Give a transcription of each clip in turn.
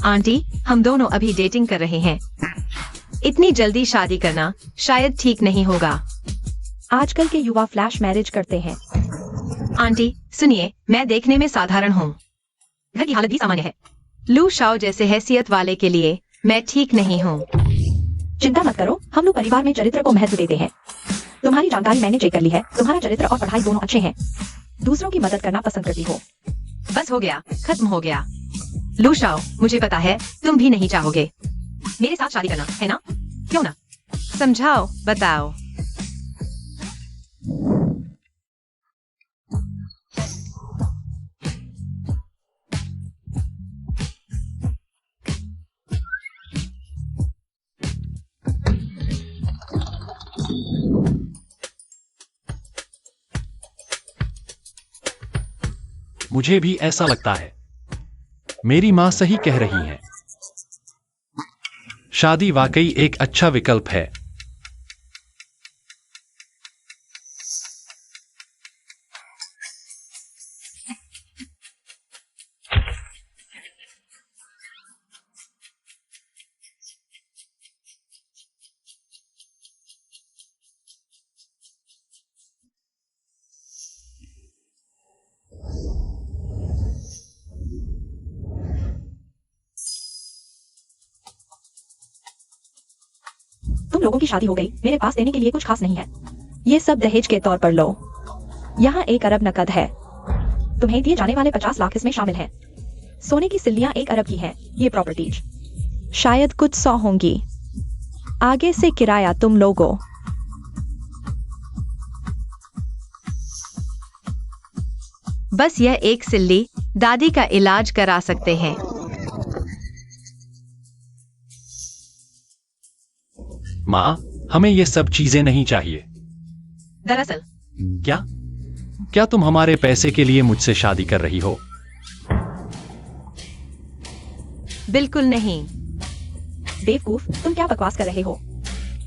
Aunty, हम दोनों अभी डेटिंग कर रहे हैं। इतनी जल्दी शादी करना शायद ठीक नहीं होगा। आजकल के युवा फ्लैश मैरिज करते हैं। आंटी सुनिए, मैं देखने में साधारण हूँ, घर की हालत भी सामान्य है। लू शाओ जैसे हैसियत वाले के लिए मैं ठीक नहीं हूँ। चिंता मत करो, हम लोग परिवार में चरित्र को महत्व देते हैं। तुम्हारी जानकारी मैंने चेक कर ली है, तुम्हारा चरित्र और पढ़ाई दोनों अच्छे हैं। दूसरों की मदद करना पसंद करती हो। बस हो गया, खत्म हो गया। लू शाओ, मुझे पता है तुम भी नहीं चाहोगे मेरे साथ शादी करना, है ना? क्यों ना? समझाओ, बताओ। मुझे भी ऐसा लगता है। मेरी माँ सही कह रही है। शादी वाकई एक अच्छा विकल्प है। तुम लोगों की शादी हो गई, मेरे पास देने के लिए कुछ खास नहीं है। ये सब दहेज के तौर पर लो। यहाँ 1 अरब नकद है। तुम्हें दिए जाने वाले 50 लाख इसमें शामिल हैं। सोने की सिल्लियां 1 अरब की हैं। ये प्रॉपर्टीज शायद कुछ 100 होंगी। आगे से किराया तुम लोगों। बस यह एक सिल्ली दादी का इलाज करा सकते हैं। माँ, हमें ये सब चीजें नहीं चाहिए। दरअसल क्या तुम हमारे पैसे के लिए मुझसे शादी कर रही हो? बिल्कुल नहीं। बेवकूफ, तुम क्या बकवास कर रहे हो?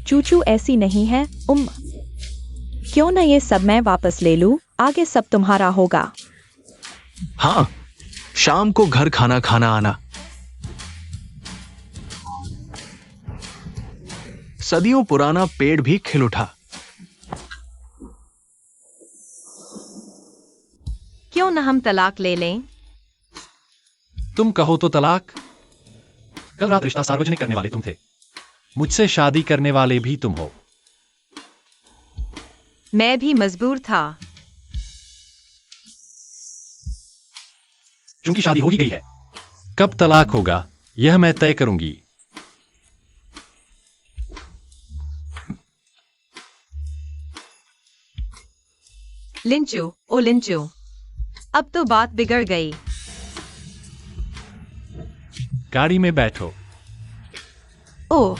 चूचू ऐसी नहीं है। क्यों ना ये सब मैं वापस ले लूं? आगे सब तुम्हारा होगा। हाँ, शाम को घर खाना खाना आना। सदियों पुराना पेड़ भी खिल उठा। क्यों ना हम तलाक ले लें? तुम कहो तो तलाक। कल रात रिश्ता सार्वजनिक करने वाले तुम थे। मुझसे शादी करने वाले भी तुम हो। मैं भी मजबूर था। चूंकि शादी हो ही गई है, कब तलाक होगा यह मैं तय करूंगी। लिंचू, ओ लिंचू, अब तो बात बिगड़ गई। गाड़ी में बैठो। ओह,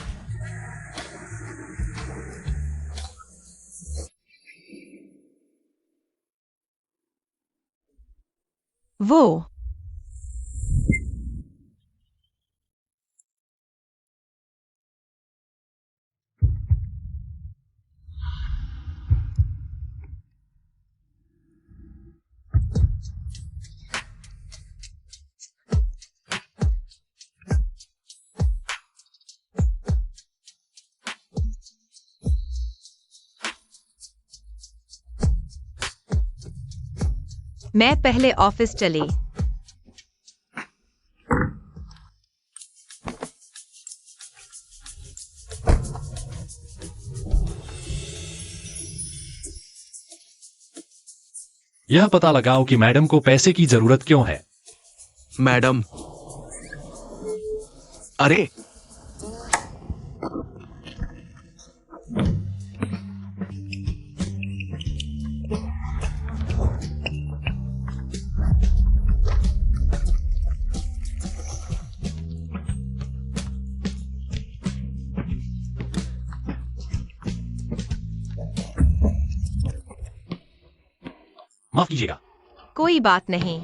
वो मैं पहले ऑफिस चली। यह पता लगाओ कि मैडम को पैसे की जरूरत क्यों है। मैडम, अरे माफ कीजिएगा। कोई बात नहीं।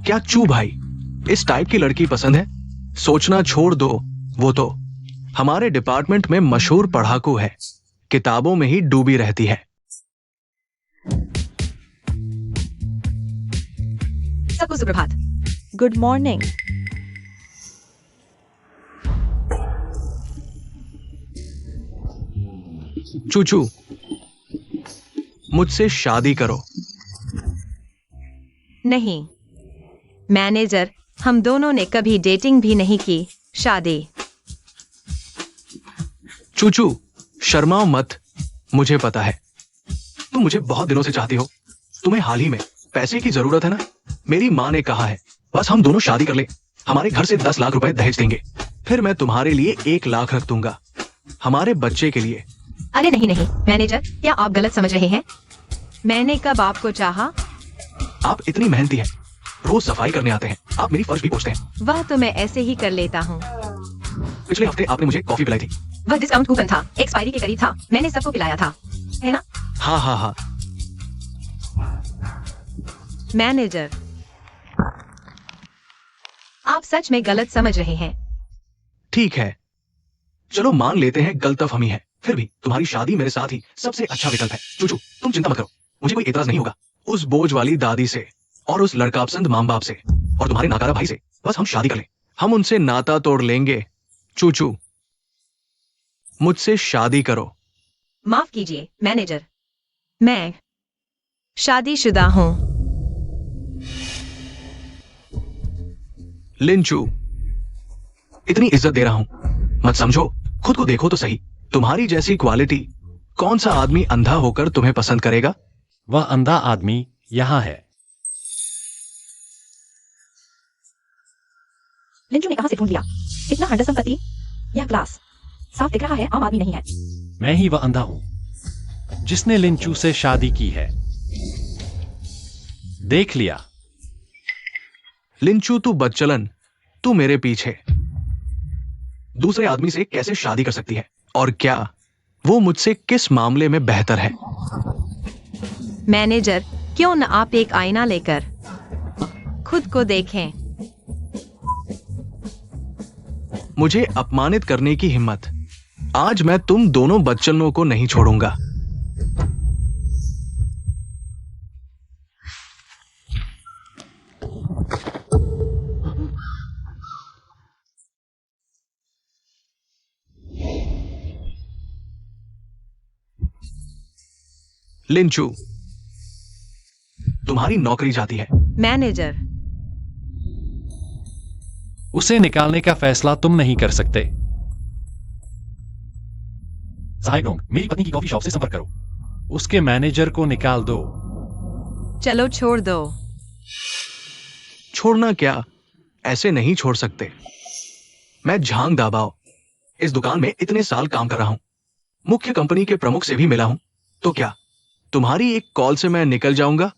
क्या चू भाई इस टाइप की लड़की पसंद है? सोचना छोड़ दो, वो तो हमारे डिपार्टमेंट में मशहूर पढ़ाकू है, किताबों में ही डूबी रहती है। सबको सुप्रभात। Good morning. चूचू, मुझसे शादी करो। नहीं मैनेजर, हम दोनों ने कभी डेटिंग भी नहीं की, शादी। चूचू, शर्माओ मत, मुझे पता है तुम मुझे बहुत दिनों से चाहती हो। तुम्हें हाल ही में पैसे की जरूरत है ना? मेरी माँ ने कहा है बस हम दोनों शादी कर ले, हमारे घर से 10 लाख रुपए दहेज देंगे, फिर मैं तुम्हारे लिए 1 लाख रख दूंगा हमारे बच्चे के लिए। अरे नहीं नहीं मैनेजर, क्या आप गलत समझ रहे हैं? मैंने कब आपको चाहा? आप इतनी मेहनती हैं, रोज सफाई करने आते हैं, आप मेरी फर्श भी पोंछते हैं। वह तो मैं ऐसे ही कर लेता हूँ। पिछले हफ्ते आपने मुझे कॉफी पिलाई थी। वह डिस्काउंट कूपन था, एक्सपायरी के करीब था, मैंने सबको पिलाया था, है ना? हाँ हाँ हाँ। मैनेजर, आप सच में गलत समझ रहे हैं। ठीक है, चलो मान लेते हैं गलतफहमी है, फिर भी तुम्हारी शादी मेरे साथ ही सबसे अच्छा विकल्प है। चूचू, तुम चिंता मत करो, मुझे कोई एतराज नहीं होगा उस बोझ वाली दादी से और उस लड़कापसंद माँ बाप से और तुम्हारे नाकारा भाई से। बस हम शादी कर लें, हम उनसे नाता तोड़ लेंगे। चूचू, मुझसे शादी करो। माफ कीजिए मैनेजर, मैं शादीशुदा हूँ। लिंचू, इतनी इज्जत दे रहा हूं, मत समझो, खुद को देखो तो सही। तुम्हारी जैसी क्वालिटी कौन सा आदमी अंधा होकर तुम्हें पसंद करेगा? वह अंधा आदमी यहाँ है। लिंचू ने कहां से ढूंढ लिया इतना हैंडसम पति? यह ग्लास साफ दिख रहा है, आम आदमी नहीं है। मैं ही वह अंधा हूं जिसने लिंचू से शादी की है। देख लिया। लिंचू, तू बदचलन, तू मेरे पीछे दूसरे आदमी से कैसे शादी कर सकती है? और क्या वो मुझसे किस मामले में बेहतर है? मैनेजर, क्यों न आप एक आईना लेकर खुद को देखें। मुझे अपमानित करने की हिम्मत, आज मैं तुम दोनों बदचलों को नहीं छोड़ूंगा। लिंचू, तुम्हारी नौकरी जाती है। मैनेजर, उसे निकालने का फैसला तुम नहीं कर सकते। साइडोंग, मेरी पत्नी की कॉफी शॉप से संपर्क करो, उसके मैनेजर को निकाल दो। चलो छोड़ दो। छोड़ना क्या, ऐसे नहीं छोड़ सकते। मैं झांग दाबाओ इस दुकान में इतने साल काम कर रहा हूं, मुख्य कंपनी के प्रमुख से भी मिला हूं, तो क्या तुम्हारी एक कॉल से मैं निकल जाऊंगा?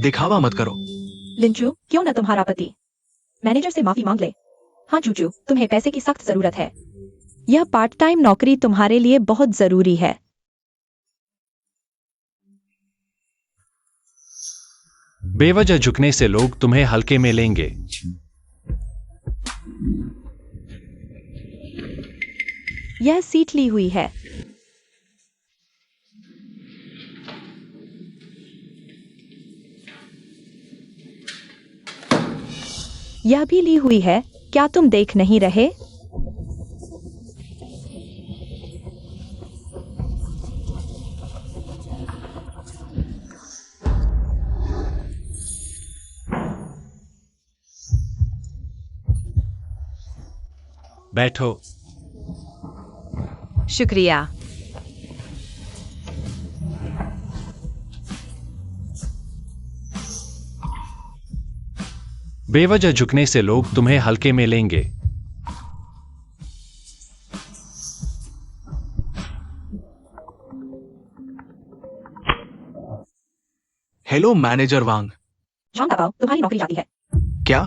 दिखावा मत करो। लिंचू, क्यों न तुम्हारा पति मैनेजर से माफी मांग ले। हाँ चूचू, तुम्हें पैसे की सख्त जरूरत है, यह पार्ट टाइम नौकरी तुम्हारे लिए बहुत जरूरी है। बेवजह झुकने से लोग तुम्हें हल्के में लेंगे। यह सीट ली हुई है। यह भी ली हुई है, क्या तुम देख नहीं रहे? बैठो। शुक्रिया। बेवजह झुकने से लोग तुम्हें हल्के में लेंगे। हेलो मैनेजर वांग। झांग दबाओ, तुम्हारी नौकरी जाती है। क्या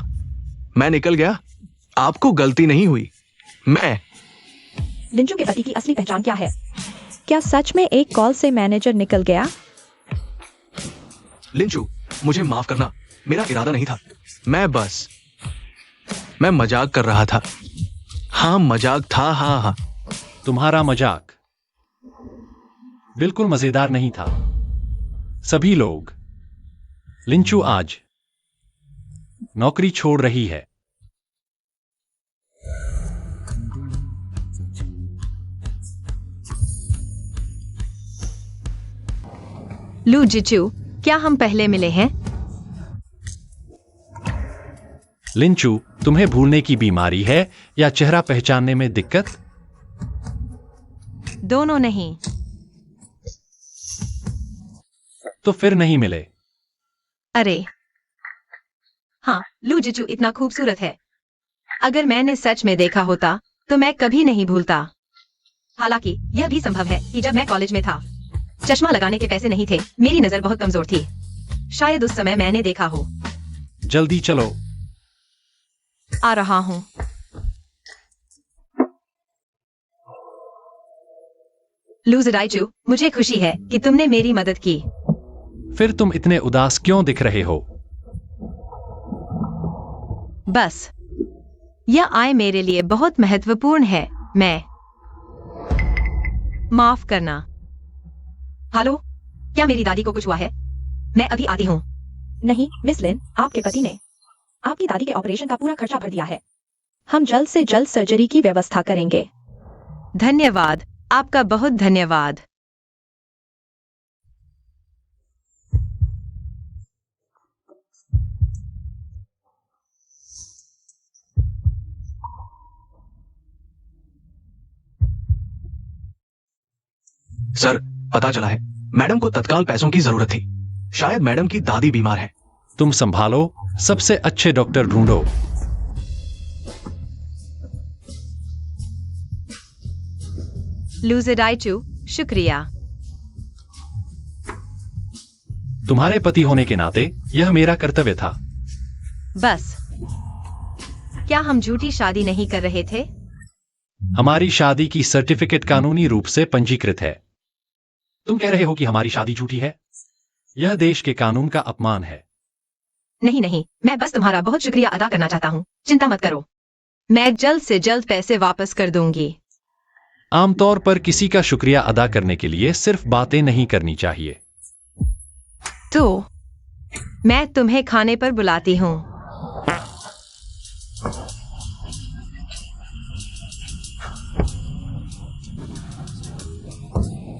मैं निकल गया? आपको गलती नहीं हुई, मैं। लिंचू के पति की असली पहचान क्या है? क्या सच में एक कॉल से मैनेजर निकल गया? लिंचू, मुझे माफ करना, मेरा इरादा नहीं था। मैं बस मैं मजाक कर रहा था। हाँ मजाक था, हाँ हाँ। तुम्हारा मजाक बिल्कुल मजेदार नहीं था। सभी लोग, लिंचू आज नौकरी छोड़ रही है। लू जिचू, क्या हम पहले मिले हैं? लिंचू, तुम्हें भूलने की बीमारी है या चेहरा पहचानने में दिक्कत? दोनों नहीं। तो फिर नहीं मिले। अरे हाँ, लू जिचू इतना खूबसूरत है। अगर मैंने सच में देखा होता तो मैं कभी नहीं भूलता। हालांकि यह भी संभव है कि जब मैं कॉलेज में था, चश्मा लगाने के पैसे नहीं थे, मेरी नजर बहुत कमजोर थी। शायद उस समय मैंने देखा हो। जल्दी चलो। आ रहा हूं। लू जिडाइचू, मुझे खुशी है कि तुमने मेरी मदद की। फिर तुम इतने उदास क्यों दिख रहे हो? बस यह आय मेरे लिए बहुत महत्वपूर्ण है। मैं माफ करना। हेलो, क्या मेरी दादी को कुछ हुआ है? मैं अभी आती हूँ। नहीं मिस लिन, आपके पति ने आपकी दादी के ऑपरेशन का पूरा खर्चा भर दिया है। हम जल्द से जल्द सर्जरी की व्यवस्था करेंगे। धन्यवाद, आपका बहुत धन्यवाद। सर, पता चला है मैडम को तत्काल पैसों की जरूरत थी। शायद मैडम की दादी बीमार है। तुम संभालो, सबसे अच्छे डॉक्टर ढूंढो। लू जिडाइचू, शुक्रिया। तुम्हारे पति होने के नाते यह मेरा कर्तव्य था। बस क्या हम झूठी शादी नहीं कर रहे थे? हमारी शादी की सर्टिफिकेट कानूनी रूप से पंजीकृत है। तुम कह रहे हो कि हमारी शादी झूठी है? यह देश के कानून का अपमान है। नहीं नहीं, मैं बस तुम्हारा बहुत शुक्रिया अदा करना चाहता हूँ। चिंता मत करो, मैं जल्द से जल्द पैसे वापस कर दूंगी। आमतौर पर किसी का शुक्रिया अदा करने के लिए सिर्फ बातें नहीं करनी चाहिए। तो मैं तुम्हें खाने पर बुलाती हूँ।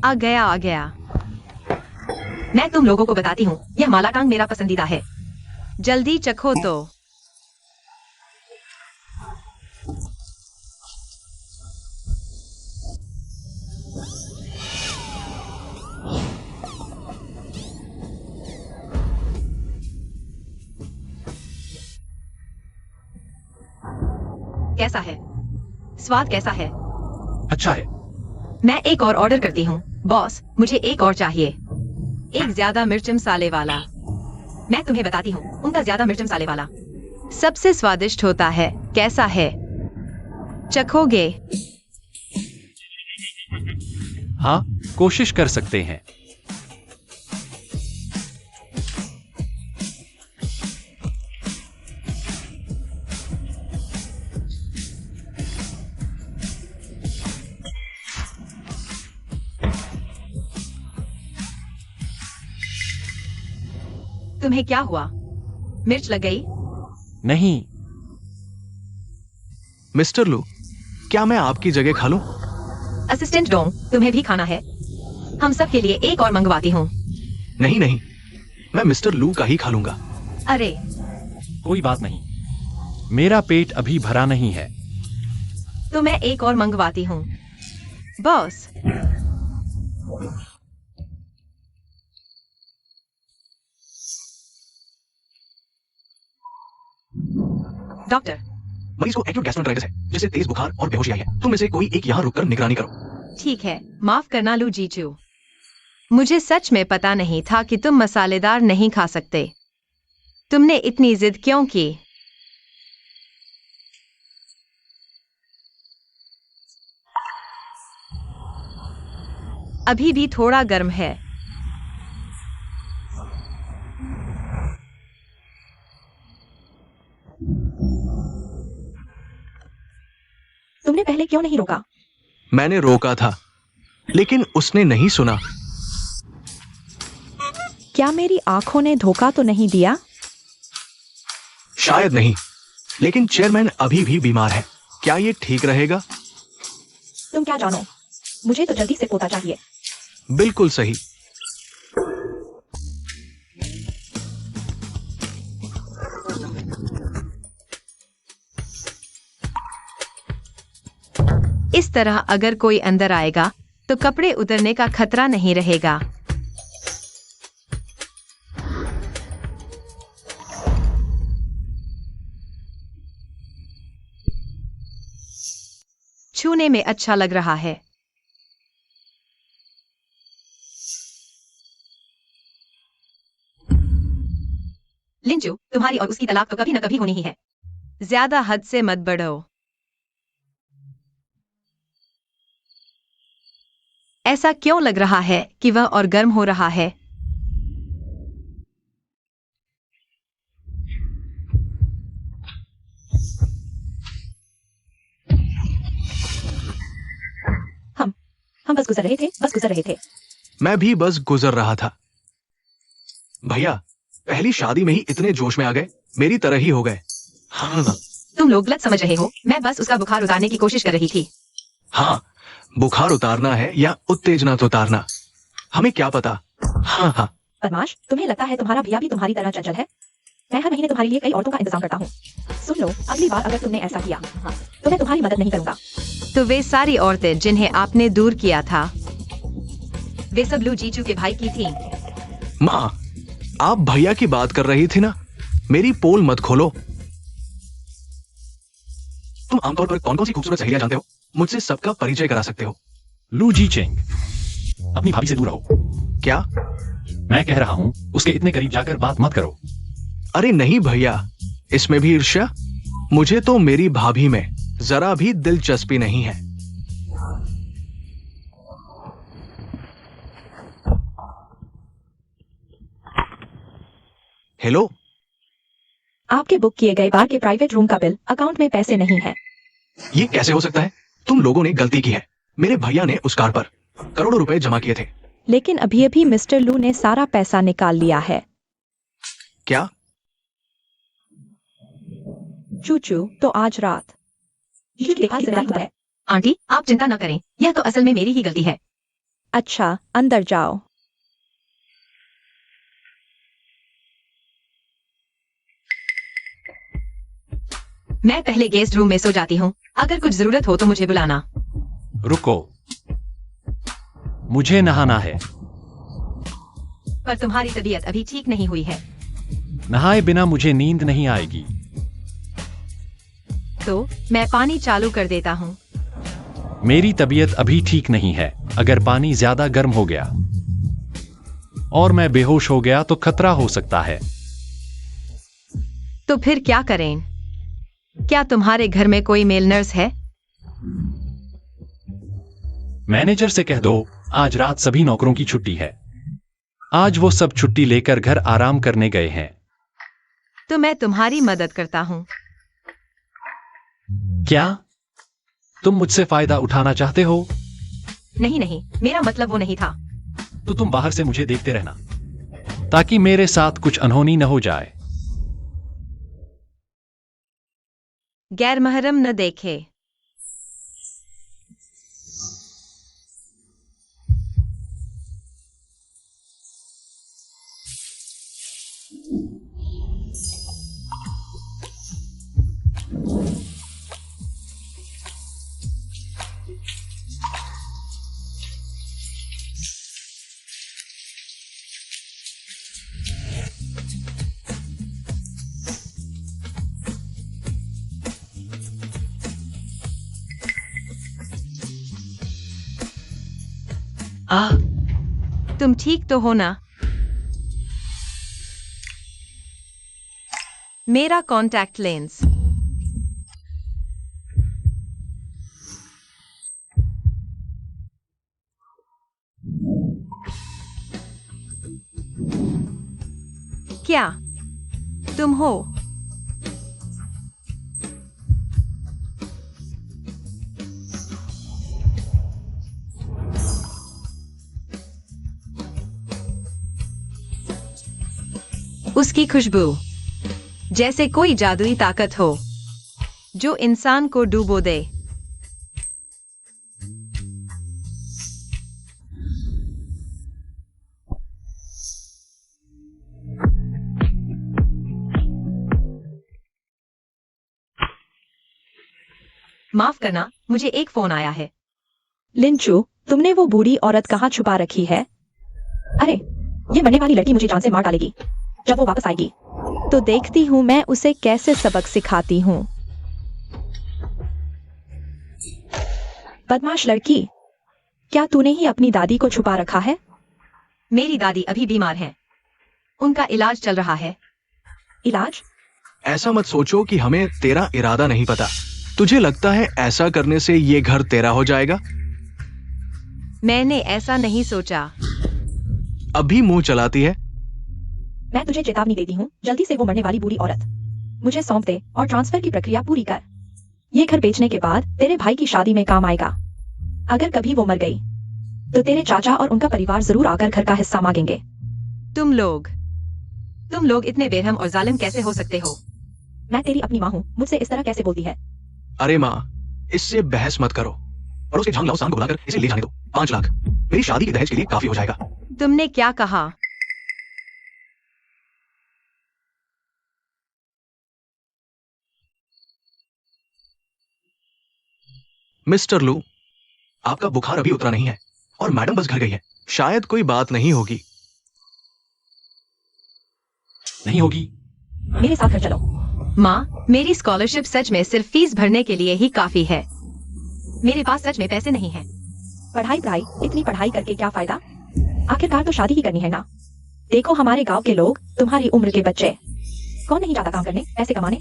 आ गया। मैं तुम लोगों को बताती हूँ, यह मालाटांग मेरा पसंदीदा है। जल्दी चखो तो। कैसा है? स्वाद कैसा है? अच्छा है। मैं एक और ऑर्डर करती हूँ। बॉस, मुझे एक और चाहिए। एक ज्यादा मिर्च मसाले वाला। मैं तुम्हें बताती हूँ, उनका ज्यादा मिर्च मसाले वाला सबसे स्वादिष्ट होता है। कैसा है? चखोगे? हाँ, कोशिश कर सकते हैं। तुम्हें क्या हुआ? मिर्च लग गई? नहीं। मिस्टर लू, क्या मैं आपकी जगह खा लूं? असिस्टेंट डोंग, तुम्हें भी खाना है? हम सब के लिए एक और मंगवाती हूँ। नहीं नहीं, मैं मिस्टर लू का ही खा लूंगा। अरे कोई बात नहीं, मेरा पेट अभी भरा नहीं है। तो मैं एक और मंगवाती हूँ। बॉस, डॉक्टर, मरीज को एक्यूट गैस्ट्रोएंटेराइटिस है, जिससे तेज बुखार और बेहोशी आई है। तुम में से कोई एक यहाँ रुककर निगरानी करो। ठीक है, माफ करना लू जीचू। मुझे सच में पता नहीं था कि तुम मसालेदार नहीं खा सकते। तुमने इतनी जिद क्यों की? अभी भी थोड़ा गर्म है। तुमने पहले क्यों नहीं रोका? मैंने रोका था, लेकिन उसने नहीं सुना। क्या मेरी आंखों ने धोखा तो नहीं दिया? शायद नहीं, लेकिन चेयरमैन अभी भी बीमार है। क्या ये ठीक रहेगा? तुम क्या जानो? मुझे तो जल्दी से पोता चाहिए। बिल्कुल सही। इस तरह अगर कोई अंदर आएगा तो कपड़े उतरने का खतरा नहीं रहेगा। छूने में अच्छा लग रहा है। लिंचू, तुम्हारी और उसकी तलाक तो कभी न कभी होनी ही है। ज्यादा हद से मत बढ़ो। ऐसा क्यों लग रहा है कि वह और गर्म हो रहा है? हम बस गुजर रहे थे। मैं भी बस गुजर रहा था। भैया, पहली शादी में ही इतने जोश में आ गए, मेरी तरह ही हो गए। हाँ तुम लोग गलत समझ रहे हो। मैं बस उसका बुखार उतारने की कोशिश कर रही थी। हाँ, बुखार उतारना है या उत्तेजना तो उतारना, हमें क्या पता। हाँ हाँ। बदमाश, तुम्हें लगता है तुम्हारा भैया भी तुम्हारी तरह चंचल है? मैं हर महीने तुम्हारे लिए कई औरतों का इंतजाम करता हूँ। सुन लो, अगली बार अगर तुमने ऐसा किया तो मैं तुम्हारी मदद नहीं करूंगा। तो वे सारी औरतें जिन्हें आपने दूर किया था, वे सब लू जीचू के भाई की थीं। माँ, आप भैया की बात कर रही थी ना, मेरी पोल मत खोलो। तुम आमतौर पर कौन कौन सी खूबसूरत सहेलियां जानते हो? मुझसे सबका परिचय करा सकते हो। लू जी चेंग, अपनी भाभी से दूर रहो। क्या? मैं कह रहा हूँ उसके इतने करीब जाकर बात मत करो। अरे नहीं भैया, इसमें भी ईर्ष्या? मुझे तो मेरी भाभी में जरा भी दिलचस्पी नहीं है। हेलो, आपके बुक किए गए बार के प्राइवेट रूम का बिल अकाउंट में पैसे नहीं है। ये कैसे हो सकता है? तुम लोगों ने गलती की है। मेरे भैया ने उस कार पर करोड़ों रुपए जमा किए थे। लेकिन अभी अभी मिस्टर लू ने सारा पैसा निकाल लिया है। क्या? चूचू, तो आज रात है। आंटी, आप चिंता न करें, यह तो असल में मेरी ही गलती है। अच्छा, अंदर जाओ। मैं पहले गेस्ट रूम में सो जाती हूँ। अगर कुछ जरूरत हो तो मुझे बुलाना। रुको, मुझे नहाना है। पर तुम्हारी तबीयत अभी ठीक नहीं हुई है। नहाए बिना मुझे नींद नहीं आएगी। तो मैं पानी चालू कर देता हूँ। मेरी तबीयत अभी ठीक नहीं है। अगर पानी ज्यादा गर्म हो गया और मैं बेहोश हो गया तो खतरा हो सकता है। तो फिर क्या करें? क्या तुम्हारे घर में कोई मेल नर्स है? मैनेजर से कह दो आज रात सभी नौकरों की छुट्टी है। आज वो सब छुट्टी लेकर घर आराम करने गए हैं। तो मैं तुम्हारी मदद करता हूँ। क्या तुम मुझसे फायदा उठाना चाहते हो? नहीं नहीं, मेरा मतलब वो नहीं था। तो तुम बाहर से मुझे देखते रहना ताकि मेरे साथ कुछ अनहोनी न हो जाए। गैर महरम न देखे। तुम ठीक तो हो ना? मेरा कॉन्टैक्ट लेंस। क्या तुम हो? उसकी खुशबू जैसे कोई जादुई ताकत हो जो इंसान को डूबो दे। माफ करना, मुझे एक फोन आया है। लिंचू, तुमने वो बूढ़ी औरत कहाँ छुपा रखी है? अरे, ये मरने वाली लड़की मुझे जान से मार डालेगी जब वो वापस आएगी। तो देखती हूँ मैं उसे कैसे सबक सिखाती हूँ। बदमाश लड़की, क्या तूने ही अपनी दादी को छुपा रखा है? मेरी दादी अभी बीमार हैं। उनका इलाज चल रहा है। इलाज? ऐसा मत सोचो कि हमें तेरा इरादा नहीं पता। तुझे लगता है ऐसा करने से ये घर तेरा हो जाएगा? मैंने ऐसा नहीं सोचा। अभी मुंह चलाती है। मैं तुझे चेतावनी देती हूँ, जल्दी से वो मरने वाली बूढ़ी औरत मुझे सौंप दे और ट्रांसफर की प्रक्रिया पूरी कर। ये घर बेचने के बाद तेरे भाई की शादी में काम आएगा। अगर कभी वो मर गई तो तेरे चाचा और उनका परिवार जरूर आकर घर का हिस्सा मांगेंगे। तुम लोग इतने बेरहम और जालिम कैसे हो सकते हो? मैं तेरी अपनी माँ हूँ, मुझसे इस तरह कैसे बोलती है? अरे माँ, इससे बहस मत करो और उसके झांग लाओ को बुलाकर इसे ले जाने दो। 5 लाख मेरी शादी के दहेज के लिए काफी हो जाएगा। तुमने क्या कहा? मिस्टर लू, आपका बुखार अभी उतरा नहीं है और मैडम बस घर गई है। शायद कोई बात नहीं होगी। नहीं होगी। मेरे साथ घर चलो। माँ, मेरी स्कॉलरशिप सच में सिर्फ फीस भरने के लिए ही काफी है। मेरे पास सच में पैसे नहीं हैं। पढ़ाई, इतनी पढ़ाई करके क्या फायदा? आखिरकार तो शादी ही करनी है ना। देखो हमारे गांव के लोग, तुम्हारी उम्र के बच्चे, कौन नहीं जाता काम करने, पैसे कमाने?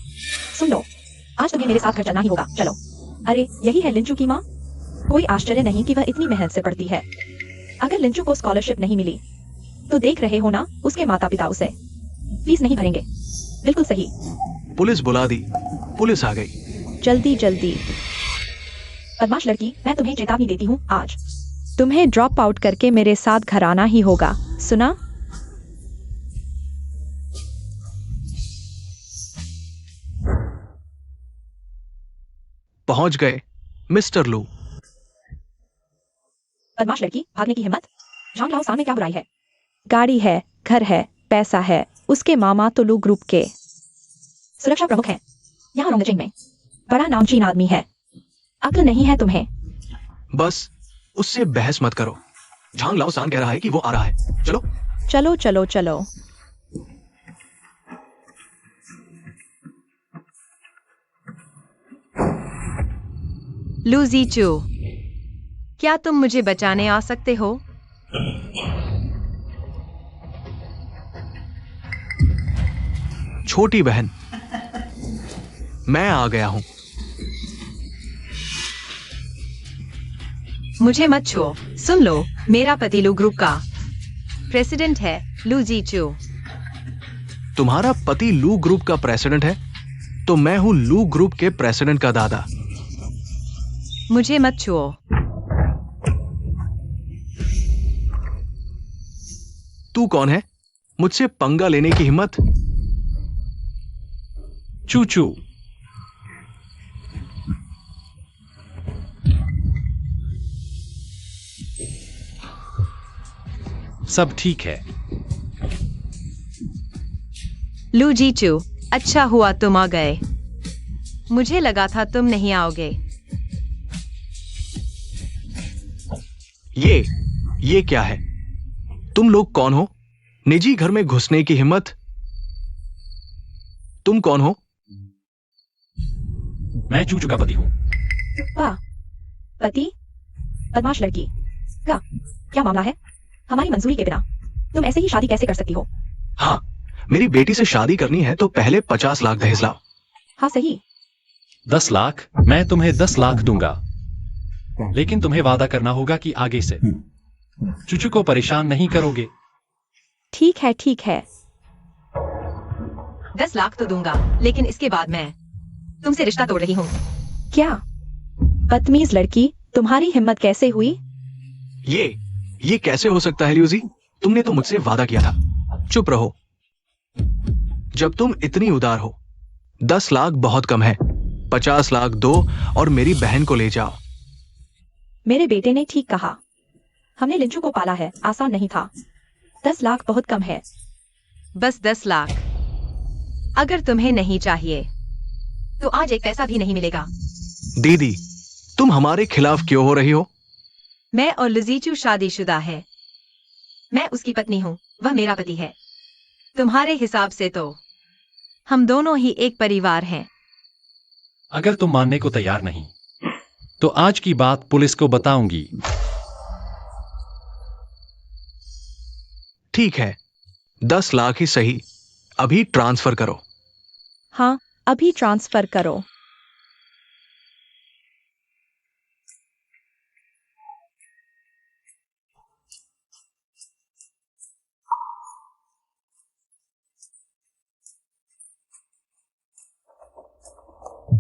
सुन लो, आज तुम्हें मेरे साथ घर चलना ही होगा। चलो। अरे, यही है लिंचू की माँ। कोई आश्चर्य नहीं कि वह इतनी मेहनत से पढ़ती है। अगर लिंचू को स्कॉलरशिप नहीं मिली तो देख रहे हो ना, उसके माता पिता उसे फीस नहीं भरेंगे। बिल्कुल सही। पुलिस बुला दी। पुलिस आ गई। जल्दी जल्दी। बदमाश लड़की, मैं तुम्हें चेतावनी देती हूँ, आज तुम्हें ड्रॉप आउट करके मेरे साथ घर आना ही होगा। सुना? पहुंच गए मिस्टर लू। बदमाश लड़की, भागने की हिम्मत? झांक लाओ सामने क्या बुराई है? गाड़ी है, घर है, पैसा है। उसके मामा तो लू ग्रुप के सुरक्षा प्रमुख हैं यहाँ रोंगचिंग में। बड़ा नामचीन आदमी है। अक्ल नहीं है तुम्हें? बस उससे बहस मत करो। झांग लाओ सान कह रहा है कि वो आ रहा है। चलो चलो चलो चलो। लूजी चू, क्या तुम मुझे बचाने आ सकते हो? छोटी बहन, मैं आ गया हूं। मुझे मत छुओ। सुन लो, मेरा पति लू ग्रुप का प्रेसिडेंट है, लू जी चू। तुम्हारा पति लू ग्रुप का प्रेसिडेंट है तो मैं हूं लू ग्रुप के प्रेसिडेंट का दादा। मुझे मत छुओ। तू कौन है? मुझसे पंगा लेने की हिम्मत? चूचू, सब ठीक है। लू जी चू, अच्छा हुआ तुम आ गए। मुझे लगा था तुम नहीं आओगे। ये क्या है? तुम लोग कौन हो? निजी घर में घुसने की हिम्मत? तुम कौन हो? मैं चूचू का पति हूं। वाह, पति? बदमाश लड़की का क्या मामला है? हमारी मंजूरी के बिना तुम ऐसे ही शादी कैसे कर सकती हो? हाँ, मेरी बेटी से शादी करनी है तो पहले 50 लाख दहेज लाओ। हाँ सही। 10 लाख? मैं तुम्हें 10 लाख दूंगा, लेकिन तुम्हें वादा करना होगा कि आगे से चूचू को परेशान नहीं करोगे। ठीक है ठीक है। 10 लाख तो दूंगा, लेकिन इसके बाद मैं तुमसे रिश्ता तोड़ रही हूँ। क्या? बदतमीज लड़की, तुम्हारी हिम्मत कैसे हुई? ये कैसे हो सकता है ल्यूजी? तुमने तो मुझसे वादा किया था। चुप रहो। जब तुम इतनी उदार हो, 10 लाख बहुत कम है। 50 लाख दो और मेरी बहन को ले जाओ। मेरे बेटे ने ठीक कहा। हमने लिंचू को पाला है, आसान नहीं था। 10 लाख बहुत कम है। बस 10 लाख। अगर तुम्हें नहीं चाहिए तो आज एक पैसा भी नहीं मिलेगा। दीदी, तुम हमारे खिलाफ क्यों हो रही हो? मैं और लजीचू शादीशुदा है। मैं उसकी पत्नी हूँ, वह मेरा पति है। तुम्हारे हिसाब से तो हम दोनों ही एक परिवार हैं। अगर तुम मानने को तैयार नहीं तो आज की बात पुलिस को बताऊंगी। ठीक है, 10 लाख ही सही। अभी ट्रांसफर करो। हाँ, अभी ट्रांसफर करो।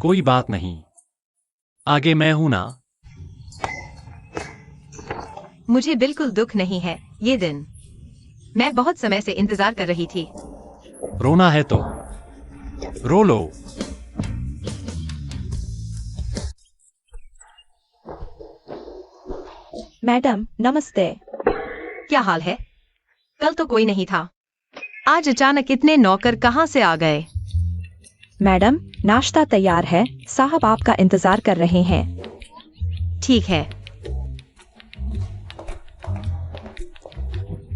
कोई बात नहीं, आगे मैं हूं ना। मुझे बिल्कुल दुख नहीं है। ये दिन मैं बहुत समय से इंतजार कर रही थी। रोना है तो रो लो। मैडम, नमस्ते। क्या हाल है? कल तो कोई नहीं था, आज अचानक इतने नौकर कहाँ से आ गए? मैडम, नाश्ता तैयार है, साहब आपका इंतजार कर रहे हैं। ठीक है।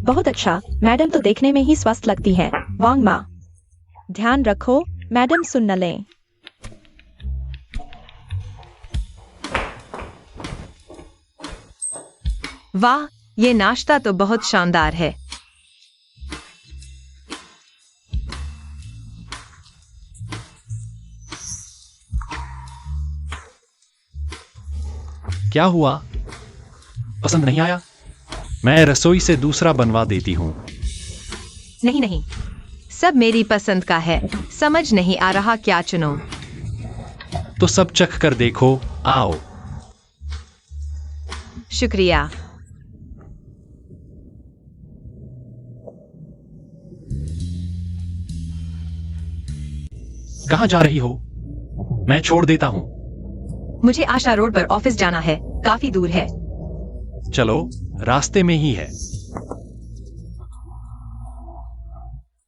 बहुत अच्छा, मैडम तो देखने में ही स्वस्थ लगती है। वांग माँ, ध्यान रखो, मैडम सुन न लें। वाह, ये नाश्ता तो बहुत शानदार है। क्या हुआ? पसंद नहीं आया? मैं रसोई से दूसरा बनवा देती हूँ। नहीं नहीं, सब मेरी पसंद का है। समझ नहीं आ रहा क्या चुनो। तो सब चख कर देखो, आओ। शुक्रिया। कहाँ जा रही हो? मैं छोड़ देता हूँ। मुझे आशा रोड पर ऑफिस जाना है, काफी दूर है। चलो, रास्ते में ही है।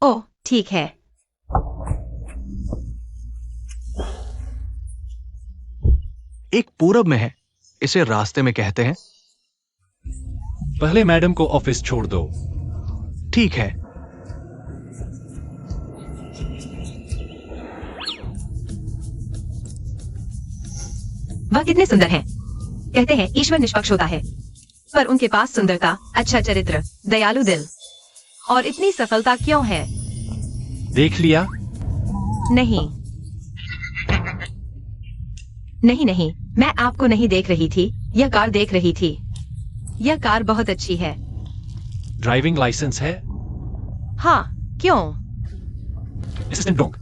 ओह, ठीक है। एक पूरब में है, इसे रास्ते में कहते हैं। पहले मैडम को ऑफिस छोड़ दो। ठीक है। वह कितने सुंदर हैं। कहते हैं ईश्वर निष्पक्ष होता है, पर उनके पास सुंदरता, अच्छा चरित्र, दयालु दिल और इतनी सफलता क्यों है? देख लिया? नहीं नहीं नहीं, मैं आपको नहीं देख रही थी, यह कार देख रही थी। यह कार बहुत अच्छी है। ड्राइविंग लाइसेंस है? हाँ, क्यों? Assistant Dong.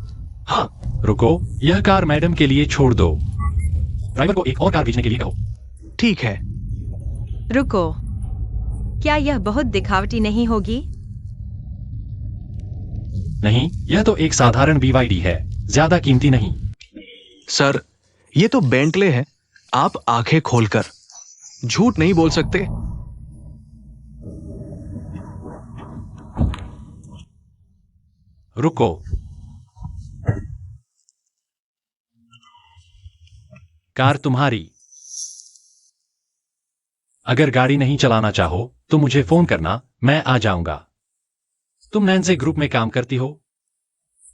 हाँ, रुको, यह कार मैडम के लिए छोड़ दो। ड्राइवर को एक और कार भेजने के लिए कहो। ठीक है। रुको, क्या यह बहुत दिखावटी नहीं होगी? नहीं, यह तो एक साधारण BYD है, ज्यादा कीमती नहीं। सर, ये तो बेंटले है। आप आंखें खोलकर झूठ नहीं बोल सकते। रुको, कार तुम्हारी। अगर गाड़ी नहीं चलाना चाहो तो मुझे फोन करना, मैं आ जाऊंगा। तुम नैन्से ग्रुप में काम करती हो?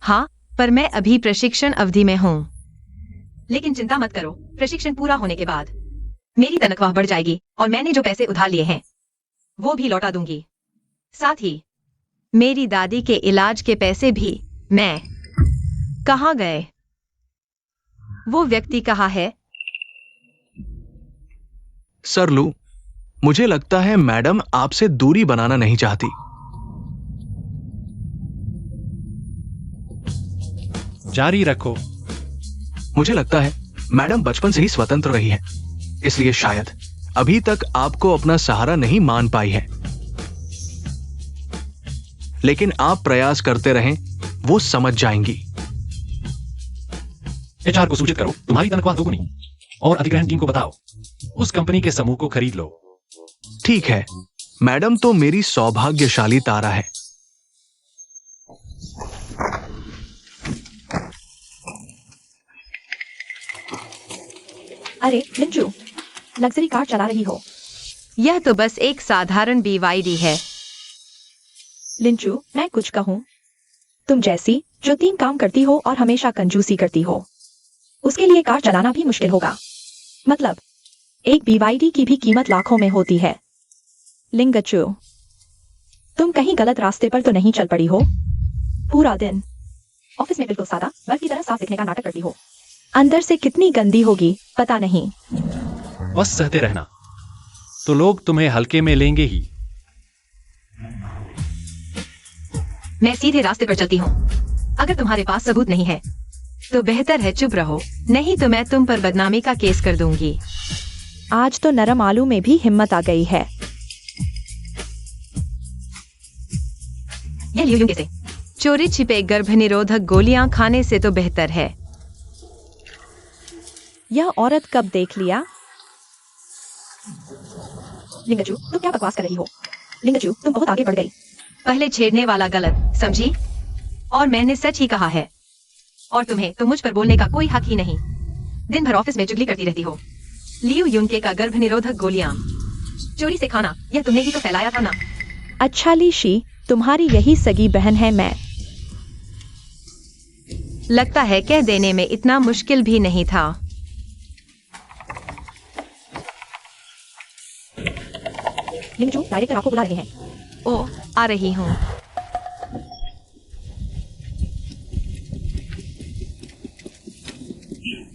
हाँ, पर मैं अभी प्रशिक्षण अवधि में हूँ। लेकिन चिंता मत करो, प्रशिक्षण पूरा होने के बाद मेरी तनख्वाह बढ़ जाएगी और मैंने जो पैसे उधार लिए हैं वो भी लौटा दूंगी। साथ ही मेरी दादी के इलाज के पैसे भी। मैं कहाँ गए? वो व्यक्ति कहाँ है? सर लू, मुझे लगता है मैडम आपसे दूरी बनाना नहीं चाहती। जारी रखो। मुझे लगता है मैडम बचपन से ही स्वतंत्र रही है, इसलिए शायद अभी तक आपको अपना सहारा नहीं मान पाई है। लेकिन आप प्रयास करते रहें वो समझ जाएंगी। एचआर को सूचित करो, तुम्हारी तनख्वाह दोगुनी, और अधिग्रहण टीम को बताओ उस कंपनी के समूह को खरीद लो। ठीक है, मैडम तो मेरी सौभाग्यशाली तारा है। अरे लिंचू, लग्जरी कार चला रही हो। यह तो बस एक साधारण BYD है। लिंचू, मैं कुछ कहूँ? तुम जैसी जो 3 काम करती हो और हमेशा कंजूसी करती हो, उसके लिए कार चलाना भी मुश्किल होगा। मतलब एक BYD की भी कीमत लाखों में होती है। लिंगचू, तुम कहीं गलत रास्ते पर तो नहीं चल पड़ी हो? पूरा दिन ऑफिस में बिल्कुल सादा बल्ब की तरह साफ दिखने का नाटक करती हो, अंदर से कितनी गंदी होगी पता नहीं। बस सहते रहना, तो लोग तुम्हें हल्के में लेंगे ही। मैं सीधे रास्ते पर चलती हूँ। अगर तुम्हारे पास सबूत नहीं है तो बेहतर है चुप रहो, नहीं तो मैं तुम पर बदनामी का केस कर दूंगी। आज तो नरम आलू में भी हिम्मत आ गई है। यह लियो कैसे? चोरी छिपे गर्भनिरोधक गोलियां खाने से तो बेहतर है। यह औरत कब देख लिया? लिंगचू, तुम क्या बकवास कर रही हो? लिंगचू, तुम बहुत आगे बढ़ गई। पहले छेड़ने वाला गलत समझी, और मैंने सच ही कहा है। और तुम्हें तो मुझ पर बोलने का कोई हक ही नहीं। दिन भर ऑफिस में चुगली करती रहती हो। लियो युनके का गर्भनिरोधक गोलियां चोरी से खाना, यह तुमने ही तो फैलाया था ना। अच्छा लीशी, तुम्हारी यही सगी बहन है मैं। लगता है कह देने में इतना मुश्किल भी नहीं था। लिंगचू, डायरेक्टर आपको बुला रहे हैं। ओ, आ रही हूँ।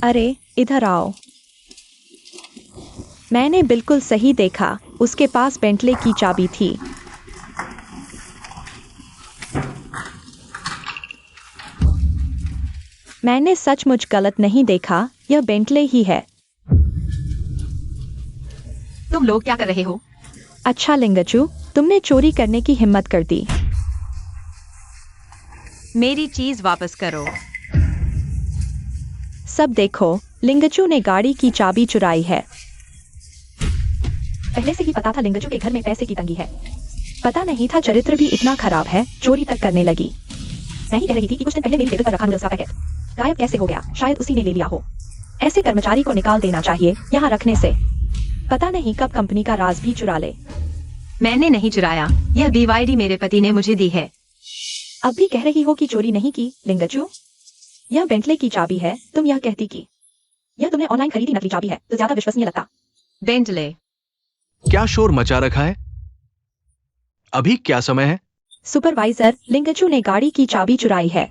अरे इधर आओ। मैंने बिल्कुल सही देखा, उसके पास बेंटले की चाबी थी। मैंने सचमुच गलत नहीं देखा, यह बेंटले ही है। तुम लोग क्या कर रहे हो? अच्छा लिंगचू, तुमने चोरी करने की हिम्मत कर दी। मेरी चीज वापस करो। सब देखो, लिंगचू ने गाड़ी की चाबी चुराई है। पहले से ही पता था लिंगचू के घर में पैसे की तंगी है। पता नहीं था चरित्र भी इतना खराब है, चोरी तक करने लगी। मैं ही कह रही थी कि कुछ दिन पहले मेरी टेबल पर रखा नूडल्स का पैकेट गायब कैसे हो गया? शायद उसी ने ले लिया हो। ऐसे कर्मचारी को निकाल देना चाहिए यहाँ रखने से। पता नहीं कब कंपनी का राज भी चुरा ले। मैंने नहीं चुराया, यह BYD मेरे पति ने मुझे दी है। अब भी कह रही हो कि चोरी नहीं की? लिंगचू, यह बेंटले की चाबी है, तुम यह कहती कि यह तुमने ऑनलाइन खरीदी नकली चाबी है तो ज्यादा विश्वसनीय लगता। बेंटले। क्या शोर मचा रखा है? अभी क्या समय है? सुपरवाइजर, लिंगचू ने गाड़ी की चाबी चुराई है।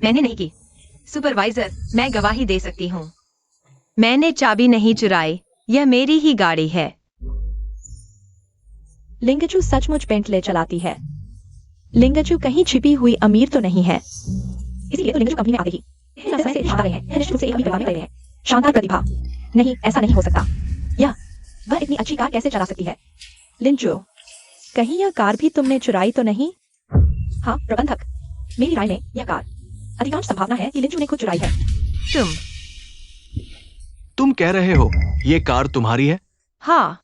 मैंने नहीं की। सुपरवाइजर, मैं गवाही दे सकती हूँ। मैंने चाबी नहीं चुराई, यह मेरी ही गाड़ी है। लिंगचू सचमुच बेंटले चलाती है। लिंगचू कहीं छिपी हुई अमीर तो नहीं है, इसीलिए तो लिंगचू कंपनी में आ गई। समय से शानदार रहे हैं, निश्चित रूप से एक भी बदलाव नहीं हैं। शानदार प्रतिभा। नहीं, ऐसा नहीं हो सकता। वह इतनी अच्छी कार कैसे चला सकती है? लिंचू, कहीं यह कार भी तुमने चुराई तो नहीं? हाँ प्रबंधक, मेरी राय में यह कार अधिकांश संभावना है कि लिंचू ने खुद चुराई है। तुम कह रहे हो ये कार तुम्हारी है? हाँ।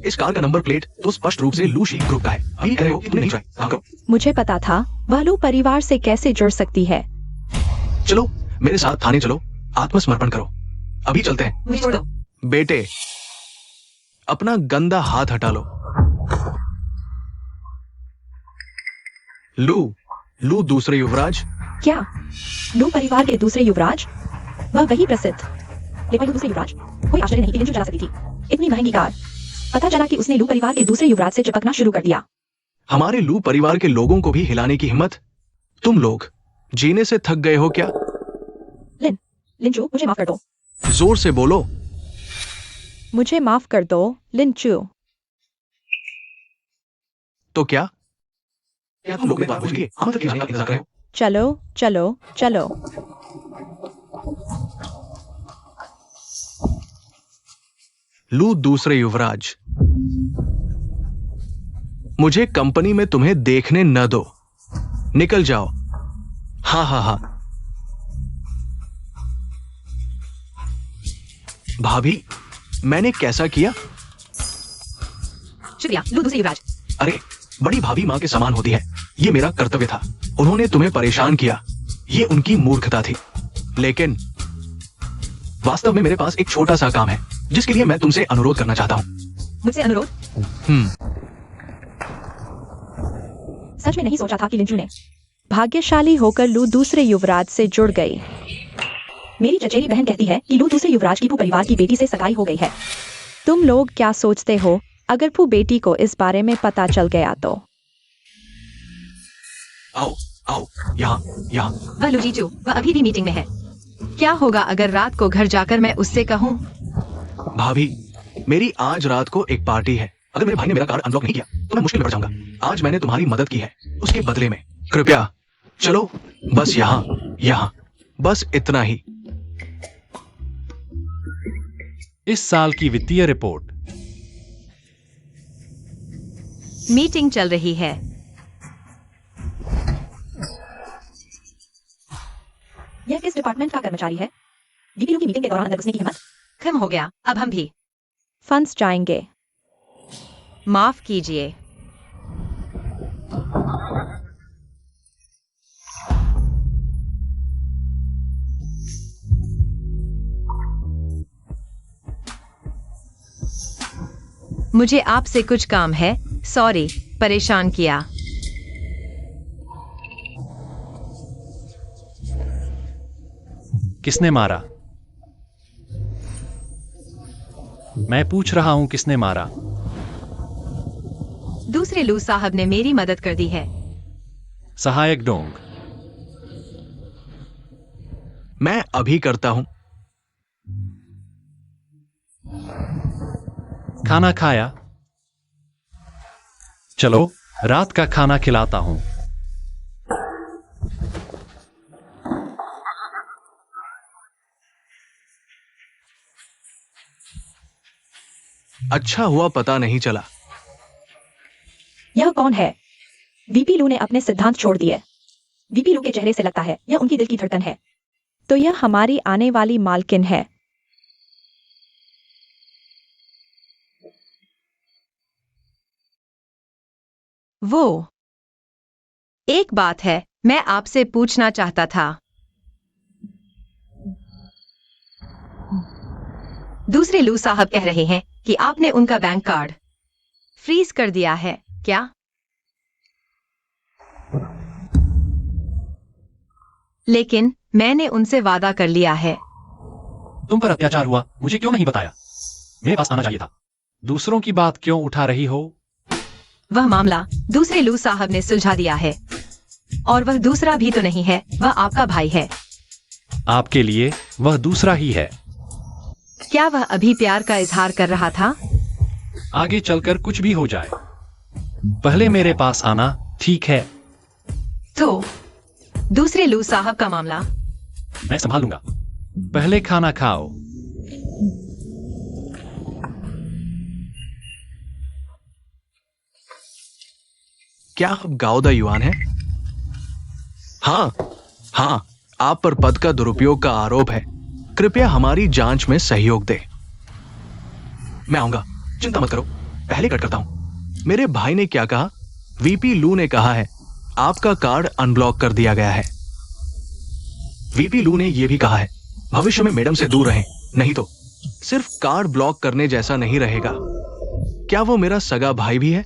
इस कार का नंबर प्लेट तो स्पष्ट रूप से लू शीक ग्रुप का है। अभी कह रहे हो कि तुमने नहीं चुराई। हाँ करो। मुझे पता था वह लू परिवार से कैसे जुड़ सकती है। चलो मेरे साथ थाने चलो, आत्मसमर्पण करो। अभी चलते हैं। मुझे छोड़ दो। बेटे, अपना गंदा हाथ हटा लो। लू दूसरे युवराज। क्या लू परिवार के दूसरे युवराज? वह वही प्रसिद्ध लेकिन दूसरे युवराज। कोई आश्चर्य नहीं कि लिंचू चला सकती थी इतनी महंगी कार। पता चला कि उसने लू परिवार के दूसरे युवराज से चिपकना शुरू कर दिया। हमारे लू परिवार के लोगों को भी हिलाने की हिम्मत? तुम लोग जीने से थक गए हो क्या? लिंचू, मुझे माफ कर दो। जोर से बोलो। मुझे माफ कर दो लिंचू। तो क्या तुम लोग बात बुझिए? हम तक जाने का इंतजार कर रहे हो? चलो चलो चलो। लू दूसरे युवराज। मुझे कंपनी में तुम्हें देखने न दो। निकल जाओ। हाँ हाँ हाँ। भाभी, मैंने कैसा किया? शुक्रिया लू दूसरे युवराज। अरे, बड़ी भाभी माँ के समान होती है। ये मेरा कर्तव्य था। उन्होंने तुम्हें परेशान किया, ये उनकी मूर्खता थी। लेकिन वास्तव में मेरे पास एक छोटा सा काम है जिसके लिए मैं तुमसे अनुरोध करना चाहता हूँ। मुझसे अनुरोध? सच में नहीं सोचा था कि लिंचू ने। भाग्यशाली होकर लू दूसरे युवराज से जुड़ गई। मेरी चचेरी बहन कहती है कि लू दूसरे युवराज की पू परिवार की बेटी से सगाई हो गई है। तुम लोग क्या सोचते हो अगर पू बेटी को इस बारे में पता चल गया तो? आओ आओ, यहाँ यहाँ। वह लू जीजू, वह अभी भी मीटिंग में है। क्या होगा अगर रात को घर जाकर मैं उससे कहूँ? भाभी, मेरी आज रात को एक पार्टी है। अगर मेरे भाई ने मेरा कार्ड अनब्लॉक नहीं किया तो मैं मुश्किल में पड़ जाऊंगा। आज मैंने तुम्हारी मदद की है, उसके बदले में कृपया चलो, बस यहाँ यहाँ, बस इतना ही। इस साल की वित्तीय रिपोर्ट। मीटिंग चल रही है। यह किस डिपार्टमेंट का कर्मचारी है? डीपीयू की मीटिंग के दौरान अंदर घुसने की हिम्मत? खत्म हो गया, अब हम भी। फंड्स जाएंगे। माफ कीजिए। मुझे आपसे कुछ काम है। सॉरी, परेशान किया। किसने मारा? मैं पूछ रहा हूं किसने मारा? दूसरे लू साहब ने मेरी मदद कर दी है। सहायक डोंग। मैं अभी करता हूं। खाना खाया? चलो, रात का खाना खिलाता हूं। अच्छा हुआ पता नहीं चला। यह कौन है? वीपी लू ने अपने सिद्धांत छोड़ दिए। वीपी लू के चेहरे से लगता है यह उनकी दिल की धड़कन है। तो यह हमारी आने वाली मालकिन है। वो एक बात है, मैं आपसे पूछना चाहता था। दूसरे लू साहब कह रहे हैं कि आपने उनका बैंक कार्ड फ्रीज कर दिया है, क्या? लेकिन मैंने उनसे वादा कर लिया है। तुम पर अत्याचार हुआ, मुझे क्यों नहीं बताया? मेरे पास आना चाहिए था। दूसरों की बात क्यों उठा रही हो? वह मामला दूसरे लू साहब ने सुलझा दिया है। और वह दूसरा भी तो नहीं है, वह आपका भाई है। आपके लिए वह दूसरा ही है। क्या वह अभी प्यार का इजहार कर रहा था? आगे चलकर कुछ भी हो जाए, पहले मेरे पास आना, ठीक है? तो दूसरे लू साहब का मामला मैं संभालूंगा। पहले खाना खाओ। क्या आप गाओदा युआन हैं? हाँ हाँ, आप पर पद का दुरुपयोग का आरोप है। कृपया हमारी जांच में सहयोग दें। मैं आऊंगा, चिंता मत करो, पहले कट करता हूं। मेरे भाई ने क्या कहा? वीपी लू ने कहा है आपका कार्ड अनब्लॉक कर दिया गया है। वीपी लू ने यह भी कहा है भविष्य में मैडम से दूर रहें, नहीं तो सिर्फ कार्ड ब्लॉक करने जैसा नहीं रहेगा। क्या वो मेरा सगा भाई भी है?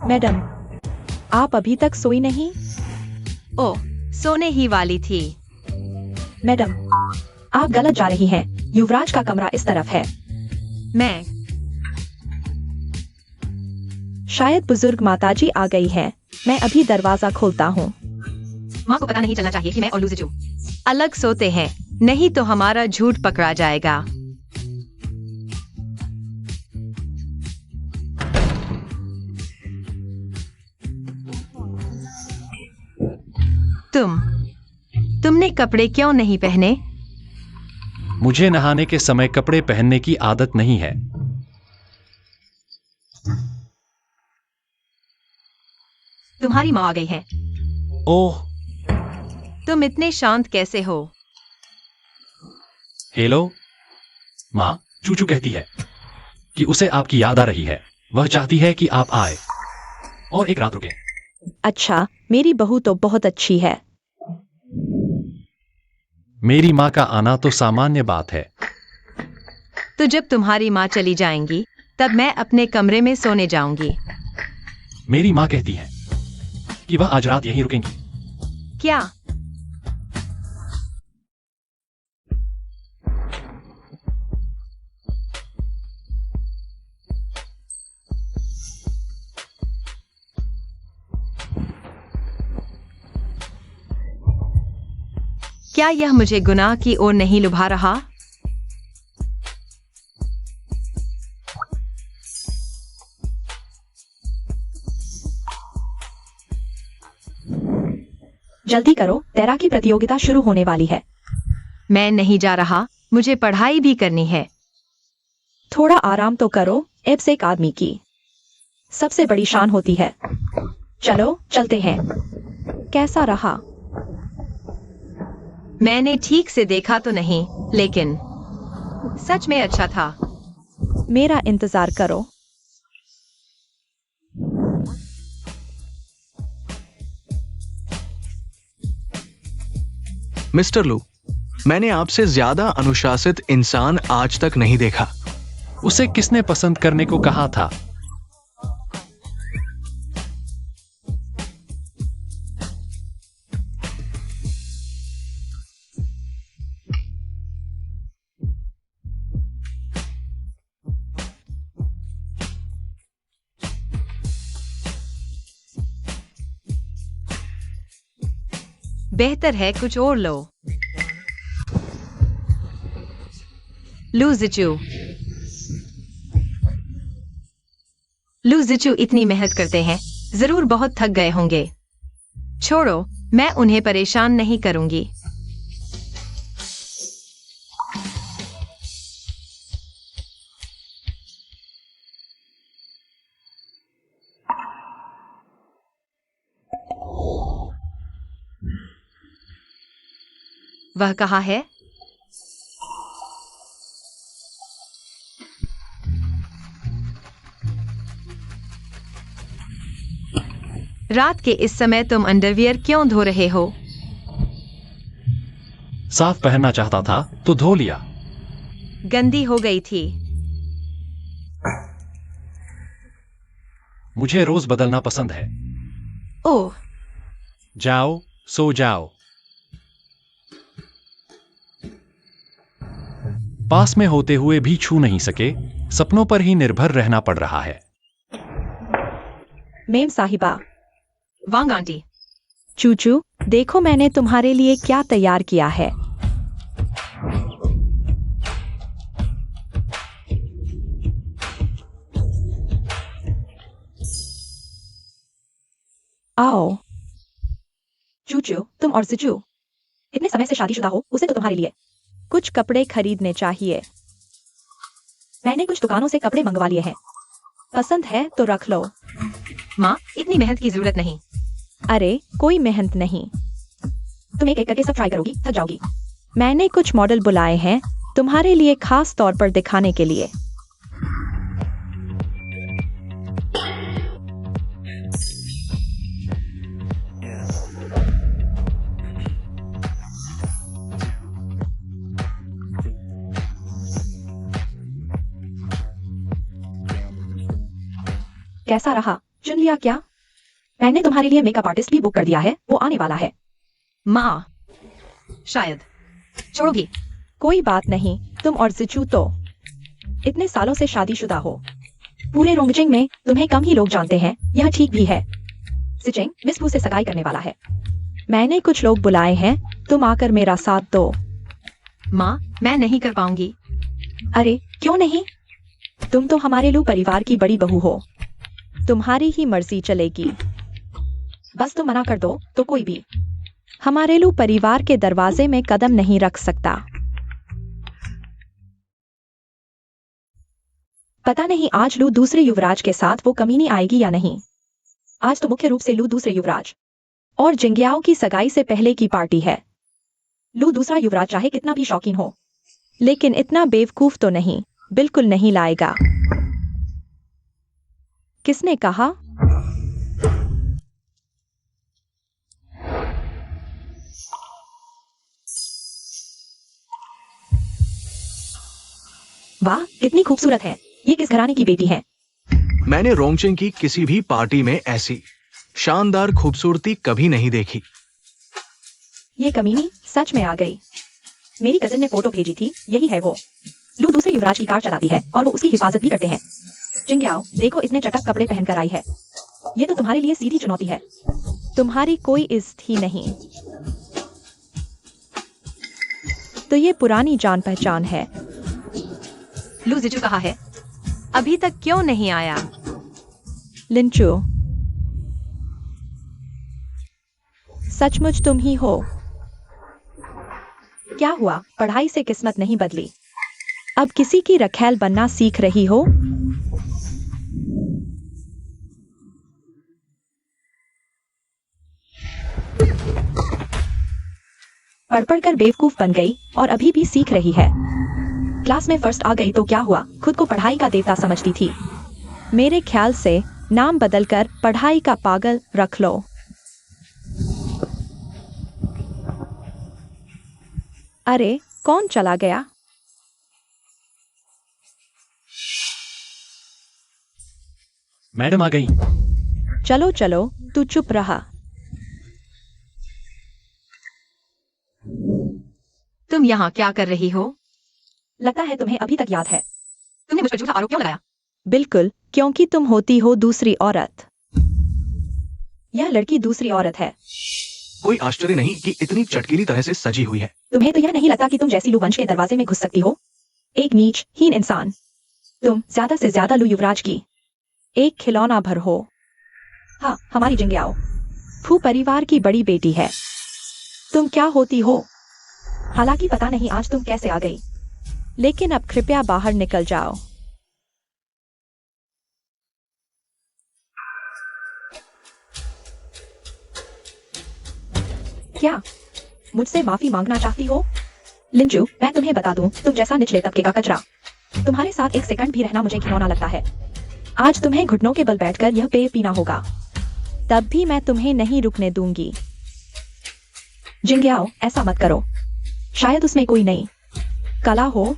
मैडम, आप अभी तक सोई नहीं? ओह, सोने ही वाली थी। मैडम, आप गलत जा रही हैं। युवराज का कमरा इस तरफ है। मैं शायद बुजुर्ग माताजी आ गई है। मैं अभी दरवाजा खोलता हूँ। माँ को पता नहीं चलना चाहिए कि मैं और लूजिजू अलग सोते हैं, नहीं तो हमारा झूठ पकड़ा जाएगा। तुमने कपड़े क्यों नहीं पहने? मुझे नहाने के समय कपड़े पहनने की आदत नहीं है। तुम्हारी माँ आ गई है। ओह, तुम इतने शांत कैसे हो? हेलो माँ, चूचू कहती है कि उसे आपकी याद आ रही है। वह चाहती है कि आप आए और एक रात रुके। अच्छा, मेरी बहू तो बहुत अच्छी है। मेरी माँ का आना तो सामान्य बात है। तो जब तुम्हारी माँ चली जाएंगी तब मैं अपने कमरे में सोने जाऊंगी। मेरी माँ कहती है कि वह आज रात यहीं रुकेंगी। क्या? क्या यह मुझे गुनाह की ओर नहीं लुभा रहा? जल्दी करो, तैराकी प्रतियोगिता शुरू होने वाली है। मैं नहीं जा रहा, मुझे पढ़ाई भी करनी है। थोड़ा आराम तो करो, एब्स एक आदमी की सबसे बड़ी शान होती है। चलो चलते हैं। कैसा रहा? मैंने ठीक से देखा तो नहीं, लेकिन सच में अच्छा था। मेरा इंतजार करो। मिस्टर लू, मैंने आपसे ज्यादा अनुशासित इंसान आज तक नहीं देखा। उसे किसने पसंद करने को कहा था? बेहतर है कुछ और लो। लूजिचू इतनी मेहनत करते हैं, जरूर बहुत थक गए होंगे। छोड़ो, मैं उन्हें परेशान नहीं करूंगी। वह कहाँ है? रात के इस समय तुम अंडरवियर क्यों धो रहे हो? साफ पहनना चाहता था तो धो लिया। गंदी हो गई थी। मुझे रोज बदलना पसंद है। ओह, जाओ, सो जाओ। पास में होते हुए भी छू नहीं सके, सपनों पर ही निर्भर रहना पड़ रहा है। मेम साहिबा। वांग आंटी। चूचू, देखो मैंने तुम्हारे लिए क्या तैयार किया है। आओ। चूचू, तुम और जिजू इतने समय से शादीशुदा हो, उसे तो तुम्हारे लिए कुछ कपड़े खरीदने चाहिए। मैंने कुछ दुकानों से कपड़े मंगवा लिए हैं। पसंद है तो रख लो। माँ, इतनी मेहनत की जरूरत नहीं। अरे, कोई मेहनत नहीं। तुम एक एक करके सब ट्राई करोगी, थक जाओगी। मैंने कुछ मॉडल बुलाए हैं तुम्हारे लिए, खास तौर पर दिखाने के लिए। कैसा रहा? चुन लिया क्या? मैंने तुम्हारे लिए मेकअप आर्टिस्ट भी बुक कर दिया है, वो आने वाला है। माँ, शायद। छोड़ो भी। कोई बात नहीं, तुम और जिजू तो इतने सालों से शादीशुदा हो। पूरे रोंगजिंग में तुम्हें कम ही लोग जानते हैं, यह ठीक भी है। सिचिंग मिस फू से सगाई करने वाला है। मैंने कुछ लोग बुलाए हैं, तुम आकर मेरा साथ दो। माँ, मैं नहीं कर पाऊंगी। अरे, क्यों नहीं? तुम तो हमारे लू परिवार की बड़ी बहू हो, तुम्हारी ही मर्जी चलेगी। बस तुम मना कर दो तो कोई भी। हमारे लू परिवार के दरवाजे में कदम नहीं रख सकता। पता नहीं आज लू दूसरे युवराज के साथ वो कमीनी आएगी या नहीं। आज तो मुख्य रूप से लू दूसरे युवराज और जिंग्याओ की सगाई से पहले की पार्टी है। लू दूसरा युवराज चाहे कितना भी शौकीन हो, लेकिन इतना बेवकूफ तो नहीं, बिल्कुल नहीं लाएगा। किसने कहा? वाह, कितनी खूबसूरत है। ये किस घराने की बेटी है? मैंने रोंगचेंग की किसी भी पार्टी में ऐसी शानदार खूबसूरती कभी नहीं देखी। ये कमीनी सच में आ गई। मेरी कजिन ने फोटो भेजी थी, यही है वो। लू दूसरे युवराज की कार चलाती है और वो उसकी हिफाजत भी करते हैं। जिंग्याओ, देखो इतने चटक कपड़े पहनकर आई है। ये तो तुम्हारे लिए सीधी चुनौती है। तुम्हारी कोई इज्जत ही नहीं। तो ये पुरानी जान पहचान है। लू जिजू कहाँ है? अभी तक क्यों नहीं आया? लिंचू, सचमुच तुम ही हो? क्या हुआ? पढ़ाई से किस्मत नहीं बदली? अब किसी की रखैल बनना सीख रही हो? पढ़ पढ़ कर बेवकूफ बन गई और अभी भी सीख रही है। क्लास में फर्स्ट आ गई तो क्या हुआ? खुद को पढ़ाई का देवता समझती थी। मेरे ख्याल से नाम बदलकर पढ़ाई का पागल रख लो। अरे, कौन चला गया? मैडम आ गई। चलो चलो, तू चुप रहा। तुम यहाँ क्या कर रही हो? लगता है तुम्हें अभी तक याद है। तुमने मुझ पर झूठा आरोप क्यों लगाया? बिल्कुल, क्योंकि तुम होती हो दूसरी औरत। यह लड़की दूसरी औरत है। कोई आश्चर्य नहीं कि इतनी चटकीली तरह से सजी हुई है। तुम्हें तो यह नहीं लगता कि तुम जैसी लू वंश के दरवाजे में घुस सकती हो? एक नीच हीन इंसान। तुम ज्यादा से ज्यादा लू युवराज की एक खिलौना भर हो। हाँ, हमारी जिंग्याओ फू परिवार की बड़ी बेटी है। तुम क्या होती हो? हालांकि पता नहीं आज तुम कैसे आ गई, लेकिन अब कृपया बाहर निकल जाओ। क्या मुझसे माफी मांगना चाहती हो? लिंचू, मैं तुम्हें बता दूं, तुम जैसा निचले तबके का कचरा, तुम्हारे साथ एक सेकंड भी रहना मुझे घिनौना लगता है। आज तुम्हें घुटनों के बल बैठकर यह पेय पीना होगा, तब भी मैं तुम्हें नहीं रुकने दूंगी। जिंग्याओ, ऐसा मत करो। शायद उसमें कोई नई कला हो,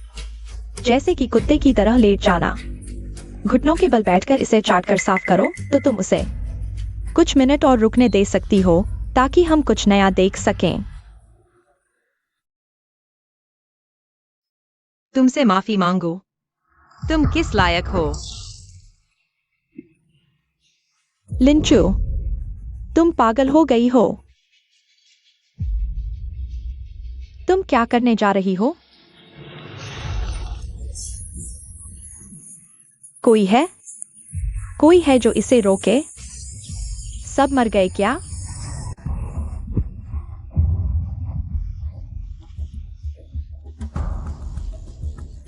जैसे कि कुत्ते की तरह लेट जाना। घुटनों के बल बैठकर इसे चाटकर साफ करो तो तुम उसे कुछ मिनट और रुकने दे सकती हो, ताकि हम कुछ नया देख सकें। तुमसे माफी मांगो? तुम किस लायक हो? लिंचू, तुम पागल हो गई हो। तुम क्या करने जा रही हो? कोई है? कोई है जो इसे रोके? सब मर गए क्या?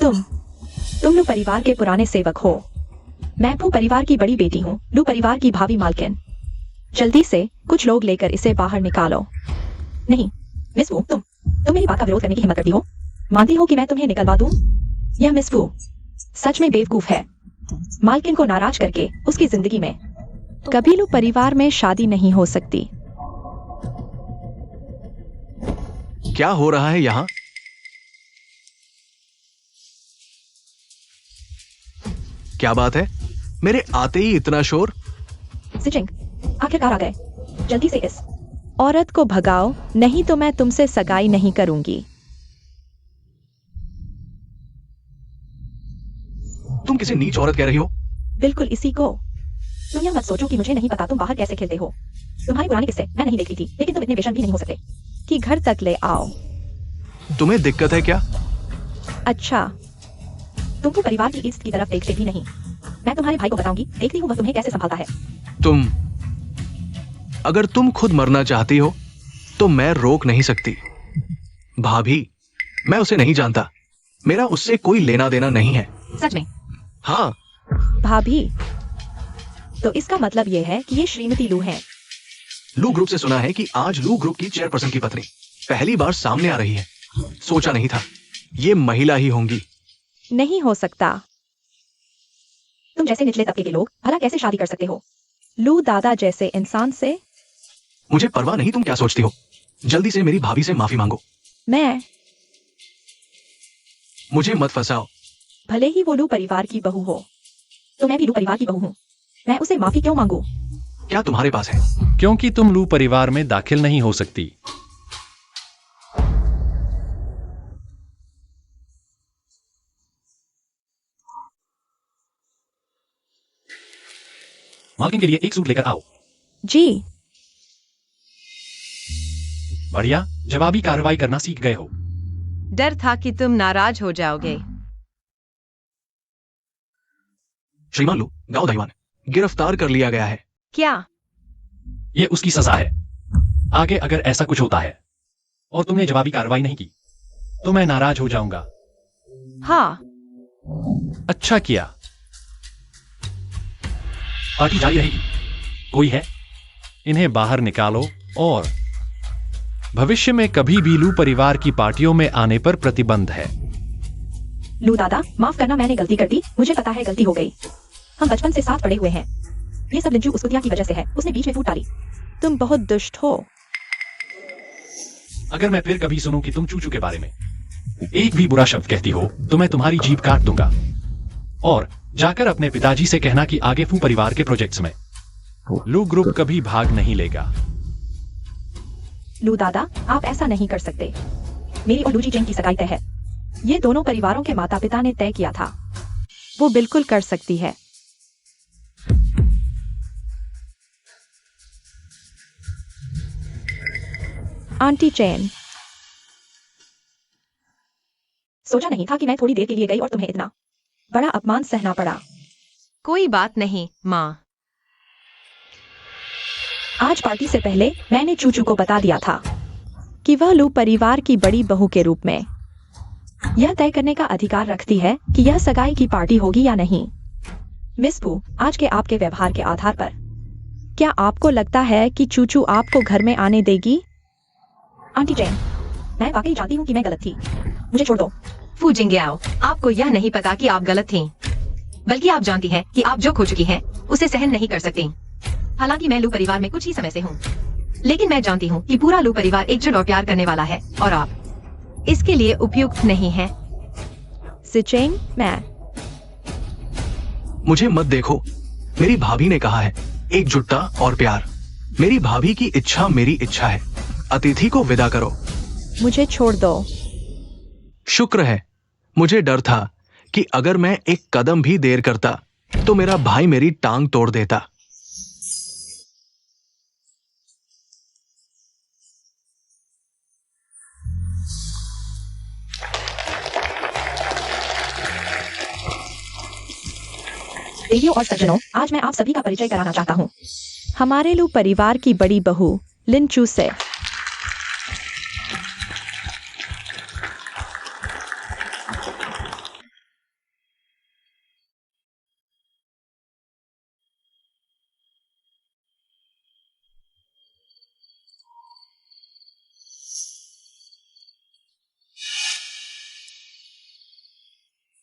तुम लू परिवार के पुराने सेवक हो। मैं फू परिवार की बड़ी बेटी हूँ, लू परिवार की भावी मालकिन। जल्दी से कुछ लोग लेकर इसे बाहर निकालो। नहीं, मिस वू, तुम मेरी बात का विरोध करने की हिम्मत करती हो? मानती हो कि मैं तुम्हें निकलवा दूं? यह मिस वू सच में बेवकूफ है। मालकिन को नाराज करके उसकी जिंदगी में कभी लू परिवार में शादी नहीं हो सकती। क्या हो रहा है यहाँ? क्या बात है? मेरे आते ही इतना शोर? सिचिंग, आखिरकार आ गए। जल्दी से इस औरत को भगाओ, नहीं तो मैं तुमसे सगाई नहीं करूंगी। तुम किसी नीच औरत कह रही हो? बिल्कुल इसी को। तुम यह मत सोचो कि मुझे नहीं पता तुम बाहर कैसे खेलते हो। तुम्हारी पुरानी किस्से मैं नहीं देखी थी, लेकिन तुम इतने बेशर्म भी नहीं हो सकते कि घर तक ले आओ। तुम्हें दिक्कत है क्या? अच्छा, तुमको परिवार की इज्जत की तरफ देखते भी नहीं। मैं तुम्हारे भाई को बताऊंगी, देखती हूँ वह तुम्हें कैसे संभालता है। अगर तुम खुद मरना चाहती हो तो मैं रोक नहीं सकती। भाभी, मैं उसे नहीं जानता। मेरा उससे कोई लेना देना नहीं है। सच में? हाँ, भाभी, तो इसका मतलब ये है कि ये श्रीमती लू हैं। लू ग्रुप से सुना है कि आज लू ग्रुप की चेयरपर्सन की पत्नी पहली बार सामने आ रही है। सोचा नहीं था ये महिला ही होंगी। नहीं हो सकता। तुम जैसे निचले तबके के लोग भला कैसे शादी कर सकते हो? लू दादा जैसे इंसान से? मुझे परवाह नहीं तुम क्या सोचती हो। जल्दी से मेरी भाभी से माफी मांगो। मैं? मुझे मत फंसाओ। भले ही वो लू परिवार की बहू हो, तो मैं भी लू परिवार की बहू हूँ। मैं उसे माफी क्यों मांगू? क्या तुम्हारे पास है? क्योंकि तुम लू परिवार में दाखिल नहीं हो सकती। मालकिन के लिए एक सूट लेकर आओ। जी। बढ़िया, जवाबी कार्रवाई करना सीख गए हो। डर था कि तुम नाराज हो जाओगे। श्रीमान लू, गांव दहीवान गिरफ्तार कर लिया गया है। क्या? ये उसकी सजा है। आगे अगर ऐसा कुछ होता है और तुमने जवाबी कार्रवाई नहीं की तो मैं नाराज हो जाऊंगा। हाँ। अच्छा किया। पार्टी जारी रहेगी। कोई है? इन्हें बाहर निकालो और भविष्य में कभी भी लू परिवार की पार्टियों में आने पर प्रतिबंध है। लू दादा, माफ करना, मैंने गलती कर दी। मुझे पता है गलती हो गई। हम बचपन से साथ पड़े हुए हैं। ये सब लिंचू उसकुतिया की वजह से है। उसने बीच में फूट डाली। तुम बहुत दुष्ट हो। अगर मैं फिर कभी सुनूं कि तुम चूचू के बारे में एक भी बुरा शब्द कहती हो तो मैं तुम्हारी जीभ काट दूंगा। और जाकर अपने पिताजी से कहना कि आगे फू परिवार के प्रोजेक्ट्स में लू ग्रुप कभी भाग नहीं लेगा। लू दादा, आप ऐसा नहीं कर सकते। मेरी और लूजी जैन की सगाई तय है। ये दोनों परिवारों के माता पिता ने तय किया था। वो बिल्कुल कर सकती है। आंटी चैन, सोचा नहीं था कि मैं थोड़ी देर के लिए गई और तुम्हें इतना बड़ा अपमान सहना पड़ा। कोई बात नहीं माँ। आज पार्टी से पहले मैंने चूचू को बता दिया था कि वह लू परिवार की बड़ी बहू के रूप में यह तय करने का अधिकार रखती है कि यह सगाई की पार्टी होगी या नहीं। मिस पू, आज के आपके व्यवहार के आधार पर क्या आपको लगता है कि चूचू आपको घर में आने देगी? आंटी जैन, मैं वाकई जानती हूँ कि मैं गलत थी। मुझे छोड़ दो। फू जिंग्याओ, आपको यह नहीं पता कि आप गलत थीं, बल्कि आप जानती हैं कि आप जो खो चुकी हैं उसे सहन नहीं कर सकती। हालांकि मैं लू परिवार में कुछ ही समय से हूँ, लेकिन मैं जानती हूँ कि पूरा लू परिवार एकजुट और प्यार करने वाला है और आप इसके लिए उपयुक्त नहीं है। सिचेंग, मैं मुझे मत देखो। मेरी भाभी ने कहा है एकजुटता और प्यार। मेरी भाभी की इच्छा मेरी इच्छा है। अतिथि को विदा करो। मुझे छोड़ दो। शुक्र है। मुझे डर था कि अगर मैं एक कदम भी देर करता तो मेरा भाई मेरी टांग तोड़ देता। देवियों और सज्जनों, आज मैं आप सभी का परिचय कराना चाहता हूँ हमारे लू परिवार की बड़ी बहू लिंचू से।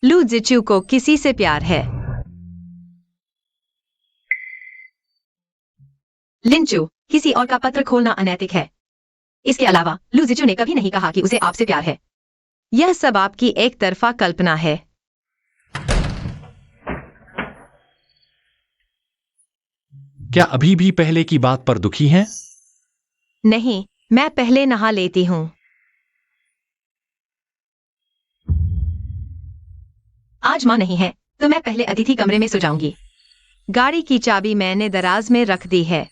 लू जिचू को किसी से प्यार है। लिंचू, किसी और का पत्र खोलना अनैतिक है। इसके अलावा लू जिचू ने कभी नहीं कहा कि उसे आपसे प्यार है। यह सब आपकी एक तरफा कल्पना है। क्या अभी भी पहले की बात पर दुखी हैं? नहीं, मैं पहले नहा लेती हूँ। आज माँ नहीं है तो मैं पहले अतिथि कमरे में सो जाऊंगी। गाड़ी की चाबी मैंने दराज में रख दी है।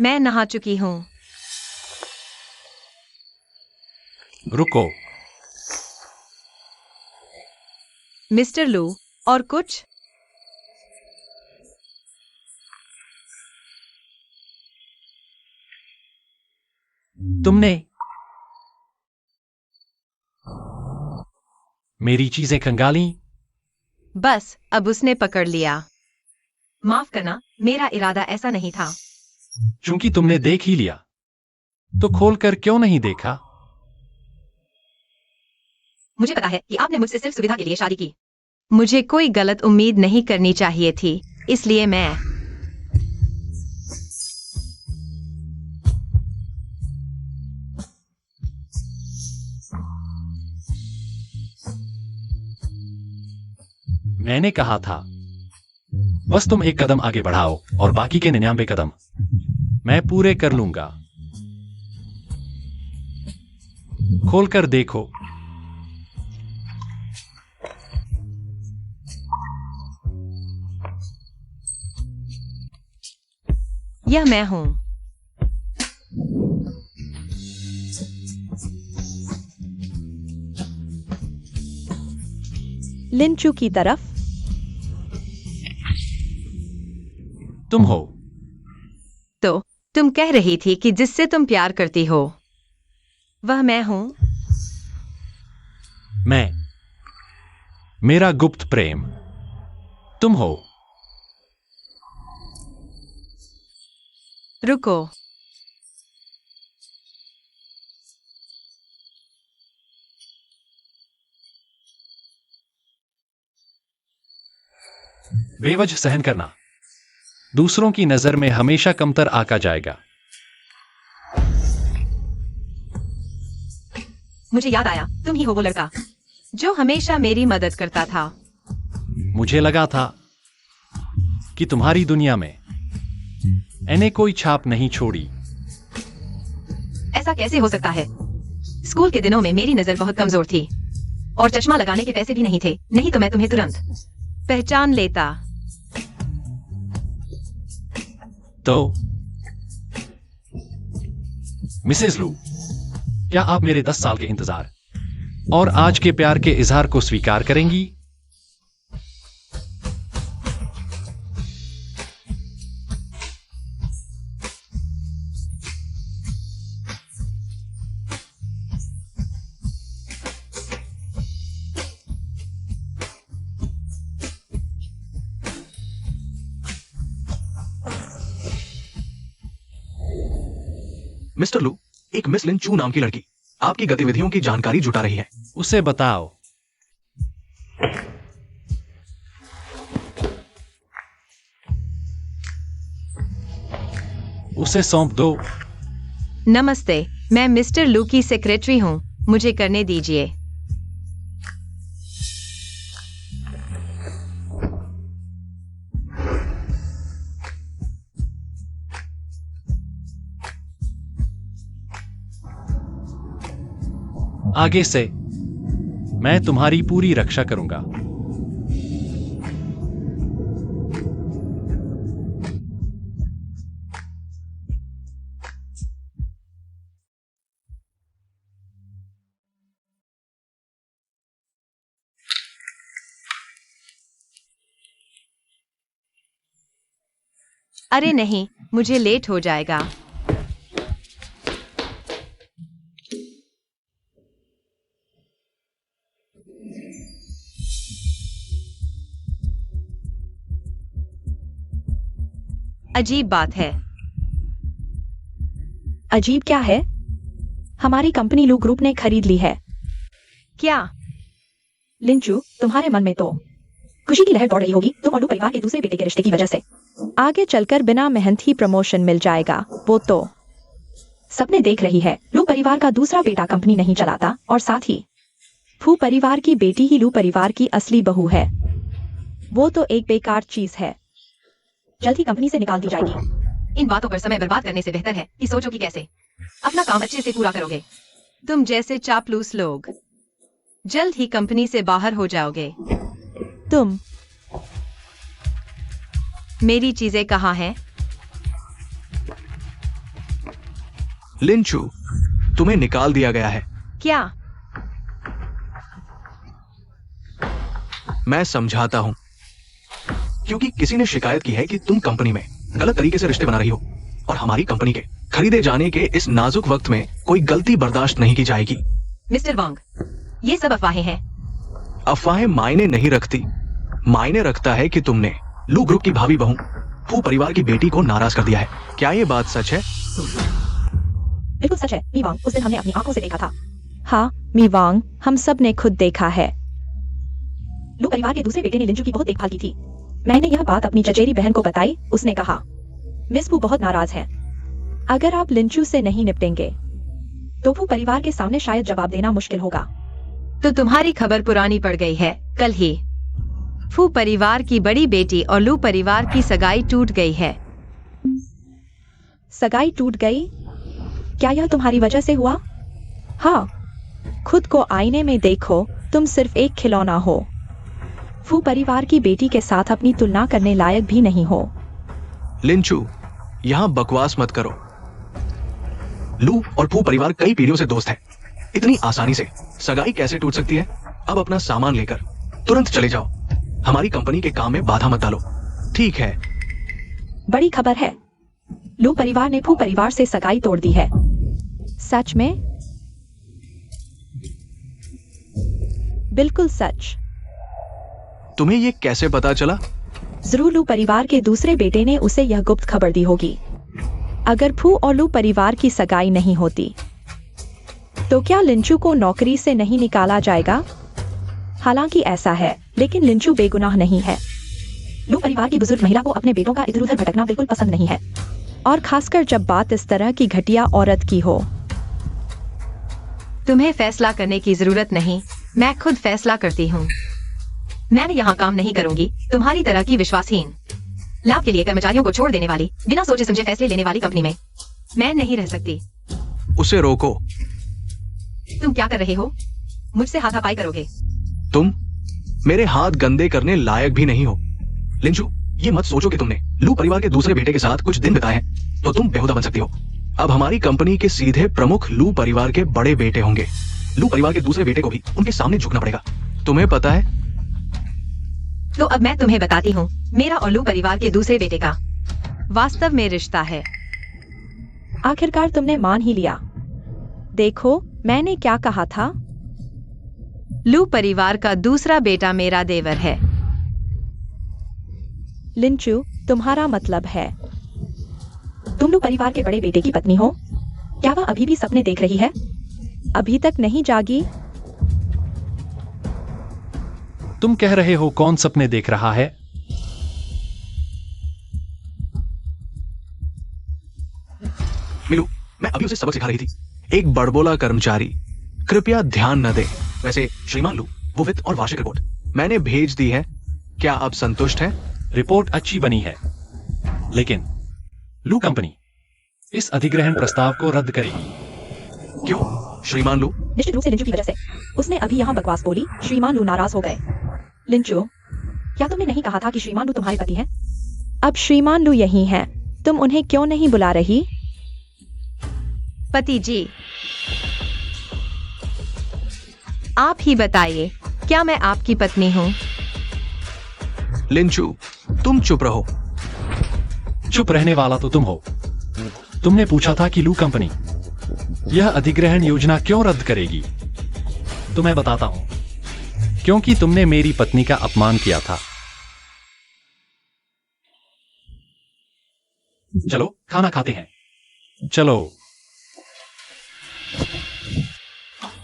मैं नहा चुकी हूँ। रुको। मिस्टर लू, और कुछ? तुमने मेरी चीजें खंगाली। बस अब उसने पकड़ लिया। माफ करना, मेरा इरादा ऐसा नहीं था। चूंकि तुमने देख ही लिया, तो खोलकर क्यों नहीं देखा? मुझे पता है कि आपने मुझसे सिर्फ सुविधा के लिए शादी की। मुझे कोई गलत उम्मीद नहीं करनी चाहिए थी, इसलिए मैंने कहा था, बस तुम एक कदम आगे बढ़ाओ और बाकी के 99 कदम मैं पूरे कर लूंगा। खोलकर देखो। यह मैं हूं। लिंचू की तरफ। तुम हो। तो तुम कह रही थी कि जिससे तुम प्यार करती हो वह मैं हूं। मैं, मेरा गुप्त प्रेम तुम हो। रुको। बेवजह सहन करना दूसरों की नजर में हमेशा कमतर आका जाएगा। मुझे याद आया, तुम ही हो वो लड़का जो हमेशा मेरी मदद करता था। मुझे लगा था कि तुम्हारी दुनिया में मैंने कोई छाप नहीं छोड़ी। ऐसा कैसे हो सकता है? स्कूल के दिनों में मेरी नजर बहुत कमजोर थी और चश्मा लगाने के पैसे भी नहीं थे, नहीं तो मैं तुम्हें तुरंत पहचान लेता। तो मिसेस लू, क्या आप मेरे 10 साल के इंतजार और आज के प्यार के इजहार को स्वीकार करेंगी? मिस्टर लू, एक मिस लिन चू नाम की लड़की आपकी गतिविधियों की जानकारी जुटा रही है। उसे बताओ। उसे सौंप दो। नमस्ते, मैं मिस्टर लू की सेक्रेटरी हूं, मुझे करने दीजिए। आगे से मैं तुम्हारी पूरी रक्षा करूंगा। अरे नहीं, मुझे लेट हो जाएगा। अजीब बात है। अजीब क्या है? हमारी कंपनी लू ग्रुप ने खरीद ली है। क्या? लिंचू, तुम्हारे मन में तो खुशी की लहर दौड़ रही होगी तुम और लू परिवार के दूसरे बेटे के रिश्ते की वजह से। आगे चलकर बिना मेहनत ही प्रमोशन मिल जाएगा। वो तो सपने देख रही है। लू परिवार का दूसरा बेटा कंपनी नहीं चलाता और साथ ही फू परिवार की बेटी ही लू परिवार की असली बहू है। वो तो एक बेकार चीज है, जल्द ही कंपनी से निकाल दी जाएगी। इन बातों पर समय बर्बाद करने से बेहतर है कि सोचो कि कैसे अपना काम अच्छे से पूरा करोगे। तुम जैसे चापलूस लोग जल्द ही कंपनी से बाहर हो जाओगे। तुम मेरी चीजें कहाँ हैं? लिंचू, तुम्हें निकाल दिया गया है। क्या? मैं समझाता हूं। क्योंकि किसी ने शिकायत की है कि तुम कंपनी में गलत तरीके से रिश्ते बना रही हो और हमारी कंपनी के खरीदे जाने के इस नाजुक वक्त में कोई गलती बर्दाश्त नहीं की जाएगी। मिस्टर वांग, ये सब अफवाहें हैं। अफवाहें मायने नहीं रखती। मायने रखता है कि तुमने लू ग्रुप की भाभी बहू फू परिवार की बेटी को नाराज कर दिया है। क्या ये बात सच है? बिल्कुल सच है मी वांग, उस दिन हमने अपनी आंखों से देखा था। हाँ मी वांग, हम सब ने खुद देखा है। लू परिवार के दूसरे बेटे ने लिंचू की बहुत देखभाल की थी। मैंने यह बात अपनी चचेरी बहन को बताई। उसने कहा मिस फू बहुत नाराज है। अगर आप लिंचू से नहीं निपटेंगे तो फू परिवार के सामने शायद जवाब देना मुश्किल होगा। तो तुम्हारी खबर पुरानी पड़ गई है। कल ही फू परिवार की बड़ी बेटी और लू परिवार की सगाई टूट गई है। सगाई टूट गई? क्या यह तुम्हारी वजह से हुआ? हाँ, खुद को आईने में देखो, तुम सिर्फ एक खिलौना हो। फू परिवार की बेटी के साथ अपनी तुलना करने लायक भी नहीं हो। लिंचू, यहां बकवास मत करो। लू और फू परिवार कई पीढ़ियों से दोस्त हैं। इतनी आसानी से सगाई कैसे टूट सकती है? अब अपना सामान लेकर तुरंत चले जाओ। हमारी कंपनी के काम में बाधा मत डालो। ठीक है? बड़ी खबर है, लू परिवार ने फू परिवार से सगाई तोड़ दी है। सच में? बिल्कुल सच। तुम्हें ये कैसे पता चला? जरूर लू परिवार के दूसरे बेटे ने उसे यह गुप्त खबर दी होगी। अगर फू और लू परिवार की सगाई नहीं होती तो क्या लिंचू को नौकरी से नहीं निकाला जाएगा? हालांकि ऐसा है, लेकिन लिंचू बेगुनाह नहीं है। लू परिवार की बुजुर्ग महिला को अपने बेटों का इधर उधर भटकना बिल्कुल पसंद नहीं है, और खासकर जब बात इस तरह की घटिया औरत की हो। तुम्हें फैसला करने की जरूरत नहीं, मैं खुद फैसला करती हूँ। मैं यहाँ काम नहीं करूंगी तुम्हारी तरह की विश्वासहीन, लाभ के लिए कर्मचारियों को छोड़ देने वाली, बिना सोचे समझे फैसले लेने वाली कंपनी में मैं नहीं रह सकती। उसे रोको। तुम क्या कर रहे हो? मुझसे हाथापाई करोगे? तुम मेरे हाथ गंदे करने लायक भी नहीं हो। लिंचू, ये मत सोचो कि तुमने लू परिवार के दूसरे बेटे के साथ कुछ दिन बिताए हैं तो तुम बेहुदा बन सकती हो। अब हमारी कंपनी के सीधे प्रमुख लू परिवार के बड़े बेटे होंगे। लू परिवार के दूसरे बेटे को भी उनके सामने झुकना पड़ेगा। तुम्हें पता है? तो अब मैं तुम्हें बताती हूँ, मेरा और लू परिवार के दूसरे बेटे का वास्तव में रिश्ता है। आखिरकार तुमने मान ही लिया। देखो, मैंने क्या कहा था? लू परिवार का दूसरा बेटा मेरा देवर है। लिंचू, तुम्हारा मतलब है तुम लू परिवार के बड़े बेटे की पत्नी हो? क्या वह अभी भी सपने देख रही है? अभी तक नहीं जागी? तुम कह रहे हो कौन सपने देख रहा है? मिलू, मैं अभी उसे सबक सिखा रही थी। एक बड़बोला कर्मचारी, कृपया ध्यान न दे। वैसे श्रीमान लू, वो वित्त और वार्षिक रिपोर्ट मैंने भेज दी है। क्या आप संतुष्ट हैं? रिपोर्ट अच्छी बनी है, लेकिन लू कंपनी इस अधिग्रहण प्रस्ताव को रद्द करेगी। क्यों श्रीमान लू? निश्चित रूप से लिंचू की वजह से। उसने अभी यहाँ बकवास बोली, श्रीमान लू नाराज हो गए। लिंचू, क्या तुमने नहीं कहा था कि श्रीमान लू तुम्हारे पति हैं? अब श्रीमान लू यही हैं, तुम उन्हें क्यों नहीं बुला रही? पति जी, आप ही बताइए, क्या मैं आपकी पत्नी हूँ? लिंचू, तुम चुप रहो। चुप रहने वाला तो तुम हो। तुमने पूछा था कि लू कंपनी यह अधिग्रहण योजना क्यों रद्द करेगी। तो मैं बताता हूं, क्योंकि तुमने मेरी पत्नी का अपमान किया था। चलो खाना खाते हैं। चलो।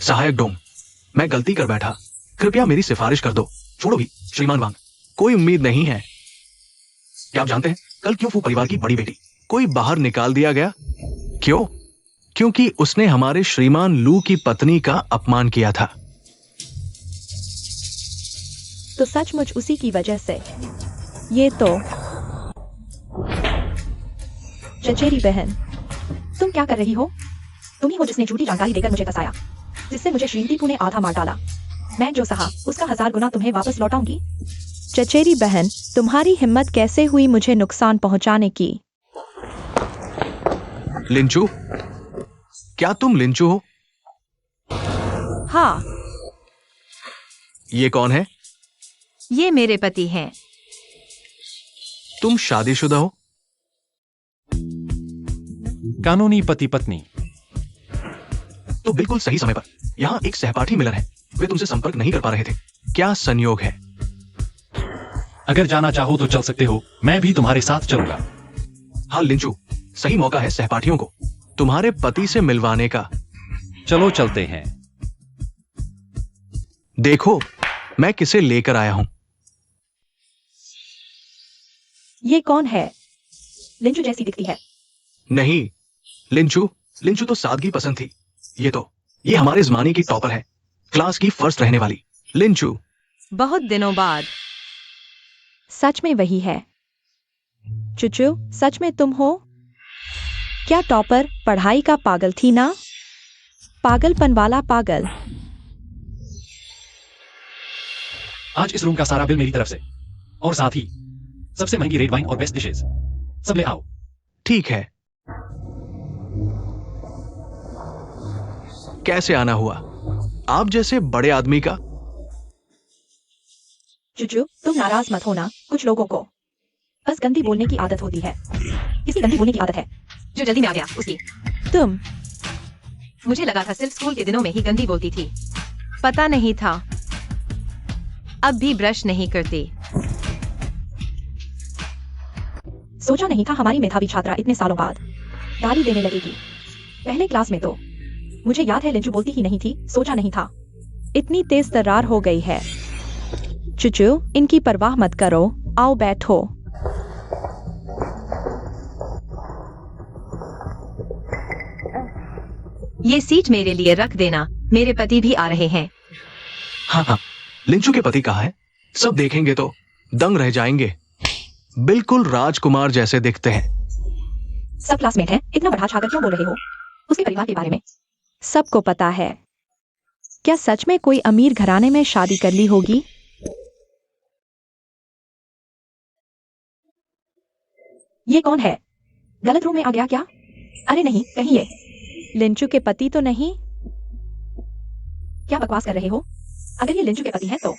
सहायक डोम, मैं गलती कर बैठा, कृपया मेरी सिफारिश कर दो। छोड़ो भी श्रीमान वांग, कोई उम्मीद नहीं है। क्या आप जानते हैं कल क्यों फू परिवार की बड़ी बेटी कोई बाहर निकाल दिया गया? क्यों? क्योंकि उसने हमारे श्रीमान लू की पत्नी का अपमान किया था। तो सचमुच उसी की वजह से। ये तो चचेरी बहन, तुम क्या कर रही हो? तुम ही हो जिसने झूठी जानकारी देकर मुझे फंसाया, जिससे मुझे श्रीमती फू ने आधा मार डाला। मैं जो सहा उसका 1000 गुना तुम्हें वापस लौटाऊंगी। चचेरी बहन, तुम्हारी हिम्मत कैसे हुई मुझे नुकसान पहुंचाने की? लिंचू, क्या तुम लिंचू हो? हाँ, ये कौन है? ये मेरे पति हैं। तुम शादीशुदा हो? कानूनी पति पत्नी। तो बिल्कुल सही समय पर। यहाँ एक सहपाठी मिलर है, वे तुमसे संपर्क नहीं कर पा रहे थे। क्या संयोग है? अगर जाना चाहो तो चल सकते हो, मैं भी तुम्हारे साथ चलूंगा। हाँ लिंचू, सही मौका है सहपाठियों को तुम्हारे पति से मिलवाने का। चलो चलते हैं। देखो मैं किसे लेकर आया हूं। ये कौन है? लिंचू जैसी दिखती है। नहीं लिंचू, लिंचू तो सादगी पसंद थी। ये हमारे जमाने की टॉपर है, क्लास की फर्स्ट रहने वाली लिंचू। बहुत दिनों बाद। सच में वही है। चुचू, सच में तुम हो? क्या टॉपर पढ़ाई का पागल थी ना? पागलपन वाला पागल। आज इस रूम का सारा बिल मेरी तरफ से, और साथ ही सबसे महंगी रेड वाइन और बेस्ट डिशेस। सब ले आओ। ठीक है। कैसे आना हुआ आप जैसे बड़े आदमी का? चुचू, तुम नाराज मत होना। कुछ लोगों को बस गंदी बोलने की आदत होती है। किसकी गंदी बोलने की आदत है? जो जल्दी में आ गया उसकी। तुम। मुझे लगा था सिर्फ स्कूल के दिनों में ही गंदी बोलती थी। पता नहीं था। अब भी ब्रश नहीं करती। सोचा नहीं था हमारी मेधावी छात्रा इतने सालों बाद गाली देने लगेगी। पहले क्लास में तो मुझे याद है लिंचू बोलती ही नहीं थी। सोचा नहीं था इतनी तेज तर्रार हो गई है। चुचू, इनकी परवाह मत करो, आओ बैठो। ये सीट मेरे लिए रख देना, मेरे पति भी आ रहे हैं। हाँ हाँ, लिंचू के पति कहाँ है? सब देखेंगे तो दंग रह जाएंगे। बिल्कुल राजकुमार जैसे दिखते हैं। सब क्लासमेट हैं, इतना बढ़ा छाकर क्यों बोल रहे हो? उसके परिवार के बारे में सबको पता है। क्या सच में कोई अमीर घराने में शादी कर ली होगी? ये कौन है? गलत रूम में आ गया क्या? अरे नहीं, कहीं ये लिंचू के पति तो नहीं? क्या बकवास कर रहे हो? अगर ये लिंचू के पति हैं तो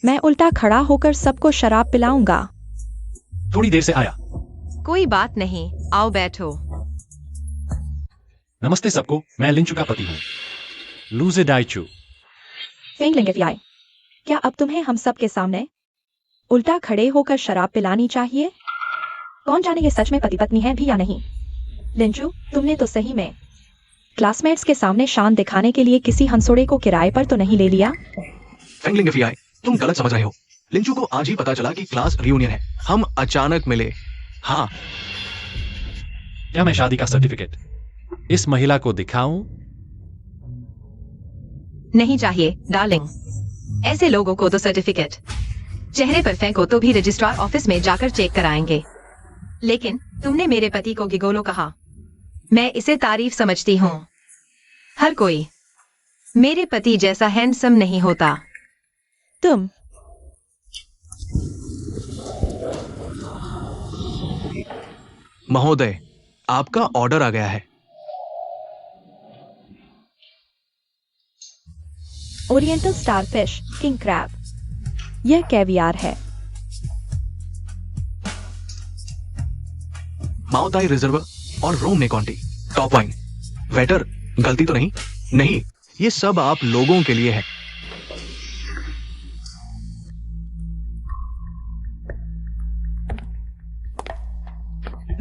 मैं उल्टा खड़ा होकर सबको शराब पिलाऊंगा। थोड़ी देर से आया। कोई बात नहीं, आओ बैठो। नमस्ते सबको, मैं लिंचू का पति हूँ, लूजे डाइचू। फेंग लेंगे फियाई। क्या अब तुम्हें हम सब के सामने उल्टा खड़े होकर शराब पिलानी चाहिए? कौन जाने ये सच में पति पत्नी है भी या नहीं। लिंचू, तुमने तो सही में क्लासमेट्स के सामने शान दिखाने के लिए किसी हंसोड़े को किराए पर तो नहीं ले लिया? फेंगलिंग फियाई, तुम गलत समझ रहे हो। लिंचू को आज ही पता चला कि क्लास रियूनियन है। हम अचानक मिले। हाँ। क्या मैं शादी का सर्टिफिकेट इस महिला को दिखाऊं? नहीं चाहिए डार्लिंग, ऐसे लोगों को तो सर्टिफिकेट चेहरे पर फेंको तो भी रजिस्ट्रार ऑफिस में जाकर चेक कराएंगे। लेकिन तुमने मेरे पति को गिगोलो कहा। मैं इसे तारीफ समझती हूँ। हर कोई मेरे पति जैसा हैंडसम नहीं होता। तुम महोदय, आपका ऑर्डर आ गया है। Oriental starfish king crab. यह कैवियार है। माओताई रिजर्व और रोम नेकॉन्टी टॉप वाइन। वेटर, गलती तो नहीं? नहीं, ये सब आप लोगों के लिए है।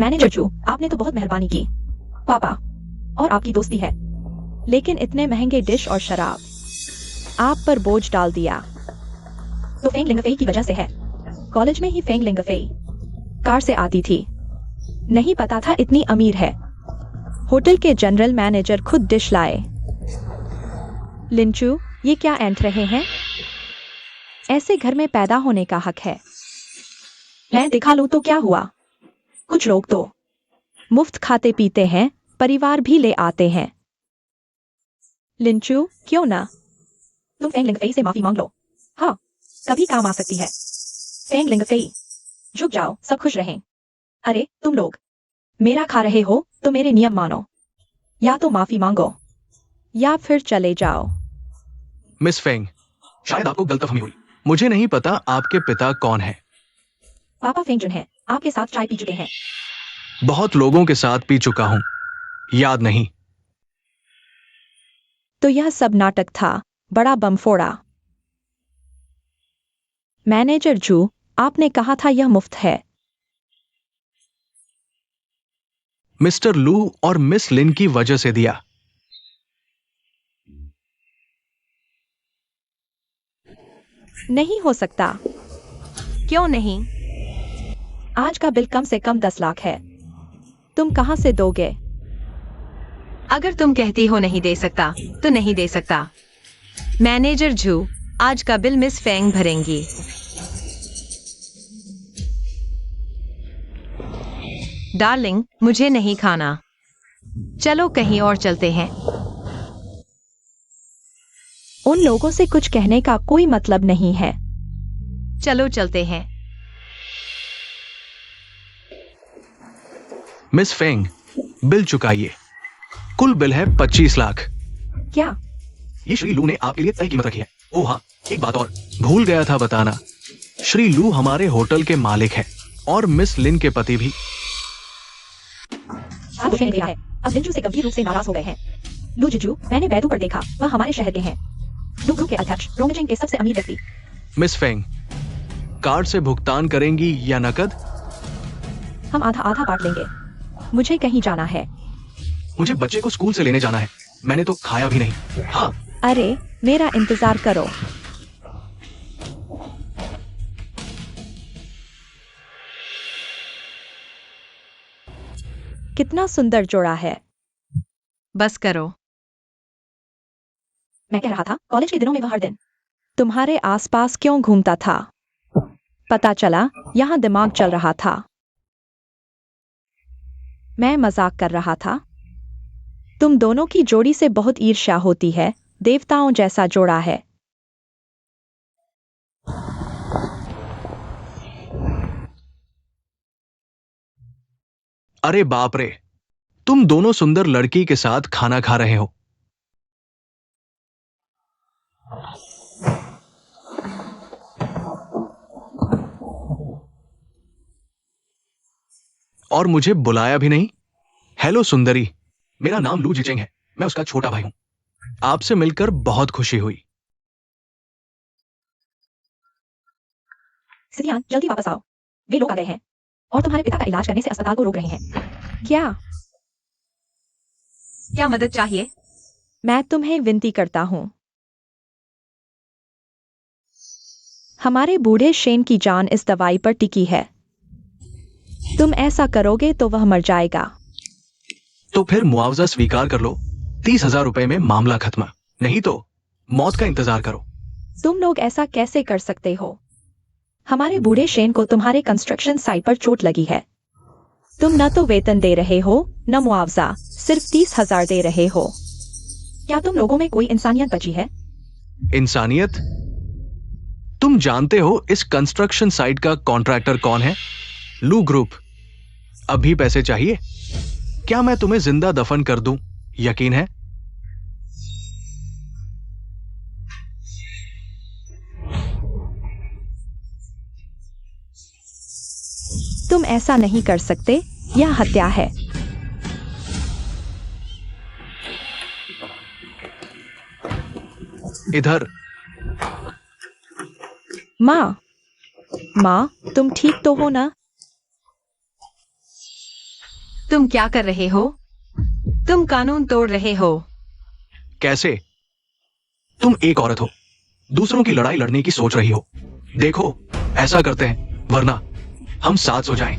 मैनेजर चू, आपने तो बहुत मेहरबानी की। पापा और आपकी दोस्ती है, लेकिन इतने महंगे डिश और शराब आप पर बोझ डाल दिया तो फेंग लिंगफेई की वजह से है। कॉलेज में ही फेंग लिंगफेई कार से आती थी। नहीं पता था इतनी अमीर है। होटल के जनरल मैनेजर खुद डिश लाए। लिंचू, ये क्या ऐंठ रहे हैं? ऐसे घर में पैदा होने का हक है। मैं दिखा लूं तो क्या हुआ? कुछ लोग तो मुफ्त खाते पीते हैं, परिवार भी ले आते हैं। लिंचू, क्यों ना तुम फेंग लिंगफेई से माफी मांग लो। हाँ, कभी काम आ सकती है। फेंग लिंगफेई, झुक जाओ, सब खुश रहें। अरे तुम लोग मेरा खा रहे हो तो मेरे नियम मानो, या तो माफी मांगो या फिर चले जाओ। मिस फेंग, शायद आपको गलतफहमी हुई। मुझे नहीं पता आपके पिता कौन है। पापा फेंग जुन है, आपके साथ चाय पी चुके हैं। बहुत लोगों के साथ पी चुका हूं, याद नहीं। तो यह सब नाटक था, बड़ा बम फोड़ा। मैनेजर जू, आपने कहा था यह मुफ्त है। मिस्टर लू और मिस लिन की वजह से दिया। नहीं हो सकता। क्यों नहीं? आज का बिल कम से कम 10 लाख है। तुम कहां से दोगे? अगर तुम कहती हो नहीं दे सकता तो नहीं दे सकता। मैनेजर जू, आज का बिल मिस फेंग भरेंगी। डार्लिंग, मुझे नहीं खाना। चलो कहीं और चलते हैं। उन लोगों से कुछ कहने का कोई मतलब नहीं है। चलो चलते हैं। मिस फेंग, बिल चुकाइए। कुल बिल है 25 लाख। क्या? ये श्री लू ने आपके लिए तय कीमत रखी है। ओह हाँ, एक बात और भूल गया था बताना। श्री लू हमारे होटल के मालिक हैं और मिस लिन के पति भी। अब फेंग गया है। अब लिंजू से गंभीर रूप से नाराज हो गए हैं। लू जिजू, मैंने बैतू पर देखा, वह हमारे शहर के हैं। लू ग्रुप के अध्यक्ष, रोंगजिंग के सबसे अमीर व्यक्ति। मिस फेंग, कार्ड से भुगतान करेंगी या नकद? हम आधा आधा बांट लेंगे। मुझे कहीं जाना है। मुझे बच्चे को स्कूल से लेने जाना है। मैंने तो खाया भी नहीं। हाँ, अरे, मेरा इंतजार करो। कितना सुंदर जोड़ा है। बस करो। मैं कह रहा था, कॉलेज के दिनों में वह हर दिन तुम्हारे आसपास क्यों घूमता था? पता चला, यहां दिमाग चल रहा था। मैं मजाक कर रहा था। तुम दोनों की जोड़ी से बहुत ईर्ष्या होती है, देवताओं जैसा जोड़ा है। अरे बाप रे, तुम दोनों सुंदर लड़की के साथ खाना खा रहे हो। और मुझे बुलाया भी नहीं। हेलो सुंदरी, मेरा नाम लू जिचेंग है। मैं उसका छोटा भाई हूं। आपसे मिलकर बहुत खुशी हुई। सिद्धियान, जल्दी वापस आओ। वे लोग आ गए हैं और तुम्हारे पिता का इलाज करने से अस्पताल को रोक रहे हैं। क्या? क्या मदद चाहिए? मैं तुम्हें विनती करता हूं। हमारे बूढ़े शेन की जान इस दवाई पर टिकी है। तुम ऐसा करोगे तो वह मर जाएगा। तो फिर मुआवजा स्वीकार कर लो। 30,000 रुपए में मामला खत्म। नहीं तो मौत का इंतजार करो। तुम लोग ऐसा कैसे कर सकते हो? हमारे बूढ़े शेन को तुम्हारे कंस्ट्रक्शन साइट पर चोट लगी है। तुम न तो वेतन दे रहे हो, न मुआवजा, सिर्फ 30,000 दे रहे हो। क्या तुम लोगों में कोई इंसानियत बची है? इंसानियत? तुम जानते हो इस कंस्ट्रक्शन साइट का कॉन्ट्रैक्टर कौन है? लू ग्रुप। अभी पैसे चाहिए? क्या मैं तुम्हें जिंदा दफन कर दूं? यकीन है? तुम ऐसा नहीं कर सकते, यह हत्या है। इधर। माँ, माँ, तुम ठीक तो हो ना? तुम क्या कर रहे हो? तुम कानून तोड़ रहे हो। कैसे? तुम एक औरत हो, दूसरों की लड़ाई लड़ने की सोच रही हो। देखो, ऐसा करते हैं, वरना हम साथ हो जाएं।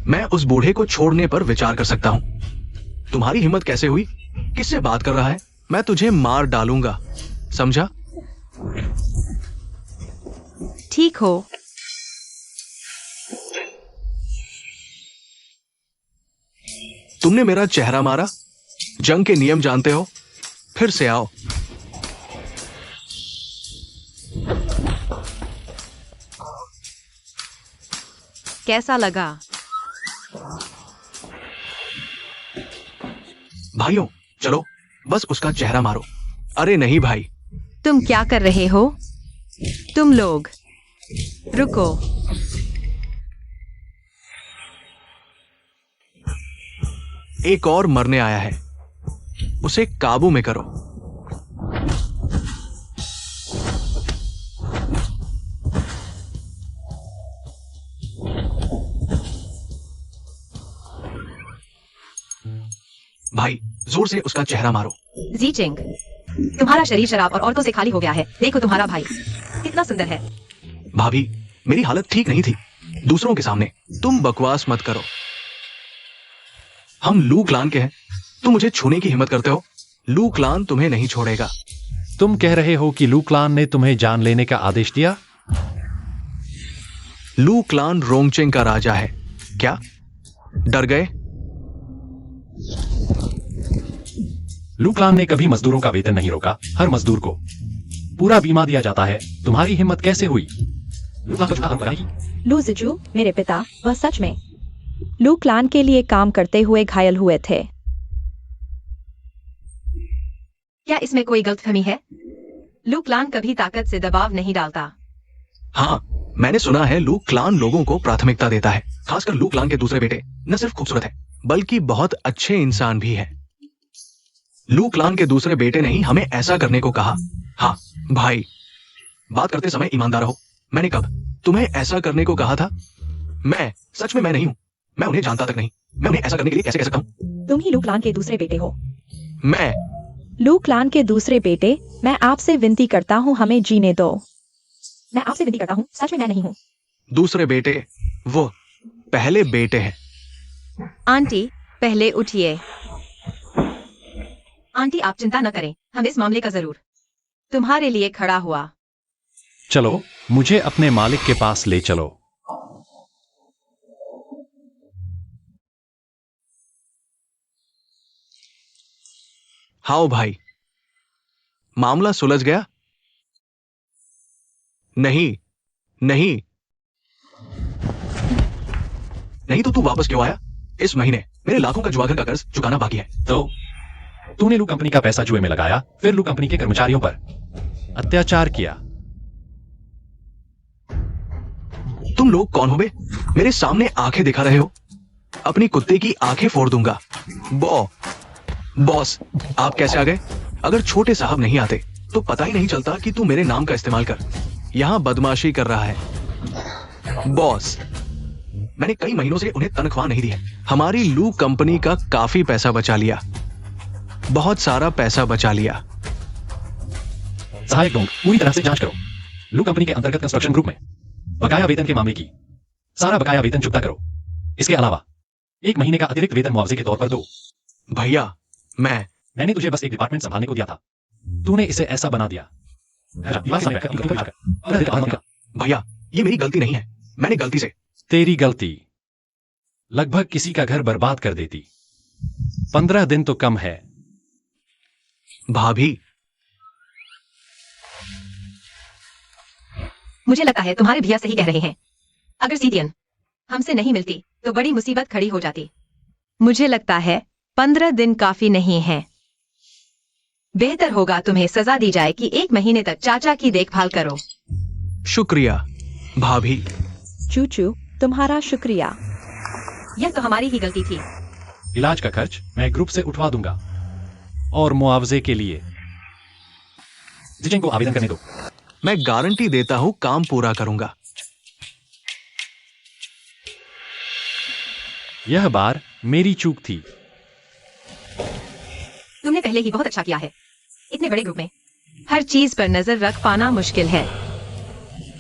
मैं उस बूढ़े को छोड़ने पर विचार कर सकता हूं। तुम्हारी हिम्मत कैसे हुई? किससे बात कर रहा है? मैं तुझे मार डालूंगा, समझा? ठीक हो। तुमने मेरा चेहरा मारा। जंग के नियम जानते हो? फिर से आओ। कैसा लगा? भाइयों, चलो बस उसका चेहरा मारो। अरे नहीं भाई, तुम क्या कर रहे हो? तुम लोग रुको। एक और मरने आया है, उसे काबू में करो। भाई जोर से उसका चेहरा मारो। जी चिंग, तुम्हारा शरीर शराब और औरतों से खाली हो गया है। देखो तुम्हारा भाई कितना सुंदर है। भाभी, मेरी हालत ठीक नहीं थी दूसरों के सामने। तुम बकवास मत करो। हम लू क्लान के हैं, तुम मुझे छूने की हिम्मत करते हो? लू क्लान तुम्हें नहीं छोड़ेगा। तुम कह रहे हो कि लू क्लान ने तुम्हें जान लेने का आदेश दिया? लू क्लान रोंगचेंग का राजा है। क्या डर गए? लू क्लान ने कभी मजदूरों का वेतन नहीं रोका। हर मजदूर को पूरा बीमा दिया जाता है। तुम्हारी हिम्मत कैसे हुई? लू क्लान को झूठा आरोप लगाएगी? लू जिजू, मेरे पिता, वह सच में लू क्लान के लिए काम करते हुए घायल हुए थे। क्या इसमें कोई गलतफहमी है? लू क्लान कभी ताकत से दबाव नहीं डालता। हाँ, मैंने सुना है लू क्लान लोगों को प्राथमिकता देता है। खासकर लू क्लान के दूसरे बेटे न सिर्फ खूबसूरत है बल्कि बहुत अच्छे इंसान भी है। लू क्लान के दूसरे बेटे ने ही हमें ऐसा करने को कहा। हाँ भाई, बात करते समय ईमानदार रहो। मैंने कब तुम्हें ऐसा करने को कहा था? मैं सच में मैं नहीं हूं। मैं उन्हें जानता तक नहीं। मैं उन्हें ऐसा करने के लिए कैसे कह सकता हूं? तुम ही लू क्लान के दूसरे बेटे हो। मैं लू क्लान के दूसरे बेटे, मैं आपसे विनती करता हूँ, हमें जीने दो। मैं आपसे विनती करता हूँ, सच में मैं नहीं हूँ। दूसरे बेटे वो पहले बेटे हैं। आंटी पहले उठिए। आंटी आप चिंता न करें, हम इस मामले का जरूर तुम्हारे लिए खड़ा हुआ। चलो मुझे अपने मालिक के पास ले चलो। हाओ भाई, मामला सुलझ गया? नहीं नहीं नहीं, तो तू वापस क्यों आया? इस महीने मेरे लाखों का जुआघर का कर्ज चुकाना बाकी है। तो तूने लू कंपनी का पैसा जुए में लगाया, फिर लू कंपनी के कर्मचारियों पर अत्याचार किया। तुम लोग कौन हो बे? मेरे सामने आंखें दिखा रहे हो? अपनी कुत्ते की आंखें फोड़ दूंगा। बॉस, आप कैसे आ गए? अगर छोटे साहब नहीं आते तो पता ही नहीं चलता कि तू मेरे नाम का इस्तेमाल कर यहां बदमाशी कर रहा है। बॉस, मैंने कई महीनों से उन्हें तनख्वाह नहीं दी है। हमारी लू कंपनी का काफी पैसा बचा लिया, बहुत सारा पैसा बचा लिया। सहायक डोंग, पूरी तरह से जांच करो। लू कंपनी के अंतर्गत कंस्ट्रक्शन ग्रुप में बकाया वेतन के मामले की सारा बकाया वेतन चुकता करो। इसके अलावा 1 महीने का अतिरिक्त वेतन मुआवजे के तौर पर दो। भैया, मैंने तुझे बस एक डिपार्टमेंट संभालने को दिया था, तूने इसे ऐसा बना दिया। भैया, ये मेरी गलती नहीं है। मैंने गलती से तेरी गलती लगभग किसी का घर बर्बाद कर देती। 15 दिन तो कम है। भाभी, मुझे लगता है तुम्हारे भैया सही कह रहे हैं। अगर सीटियन हमसे नहीं मिलती तो बड़ी मुसीबत खड़ी हो जाती। मुझे लगता है 15 दिन काफी नहीं है। बेहतर होगा तुम्हें सजा दी जाए कि 1 महीने तक चाचा की देखभाल करो। शुक्रिया भाभी। चूचू, तुम्हारा शुक्रिया। यह तो हमारी ही गलती थी। इलाज का खर्च मैं ग्रुप से उठवा दूंगा और मुआवजे के लिए जिजिंग को आवेदन करने दो। मैं गारंटी देता हूं काम पूरा करूंगा। यह बार मेरी चूक थी। तुमने पहले ही बहुत अच्छा किया है। इतने बड़े ग्रुप में हर चीज पर नजर रख पाना मुश्किल है।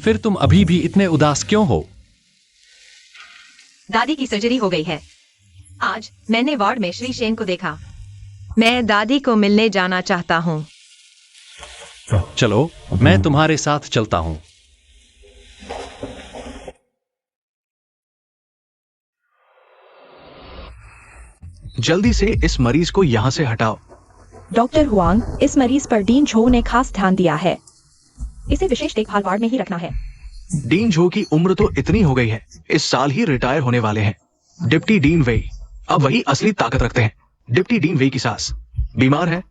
फिर तुम अभी भी इतने उदास क्यों हो? दादी की सर्जरी हो गई है। आज मैंने वार्ड में श्री शेन को देखा। मैं दादी को मिलने जाना चाहता हूँ। चलो मैं तुम्हारे साथ चलता हूँ। जल्दी से इस मरीज को यहां से हटाओ। डॉक्टर हुआंग, इस मरीज पर डीन झो ने खास ध्यान दिया है। इसे विशेष देखभाल वार्ड में ही रखना है। डीन झो की उम्र तो इतनी हो गई है, इस साल ही रिटायर होने वाले हैं। डिप्टी डीन वेई अब वही असली ताकत रखते हैं। डिप्टी डीन वेई की सास बीमार है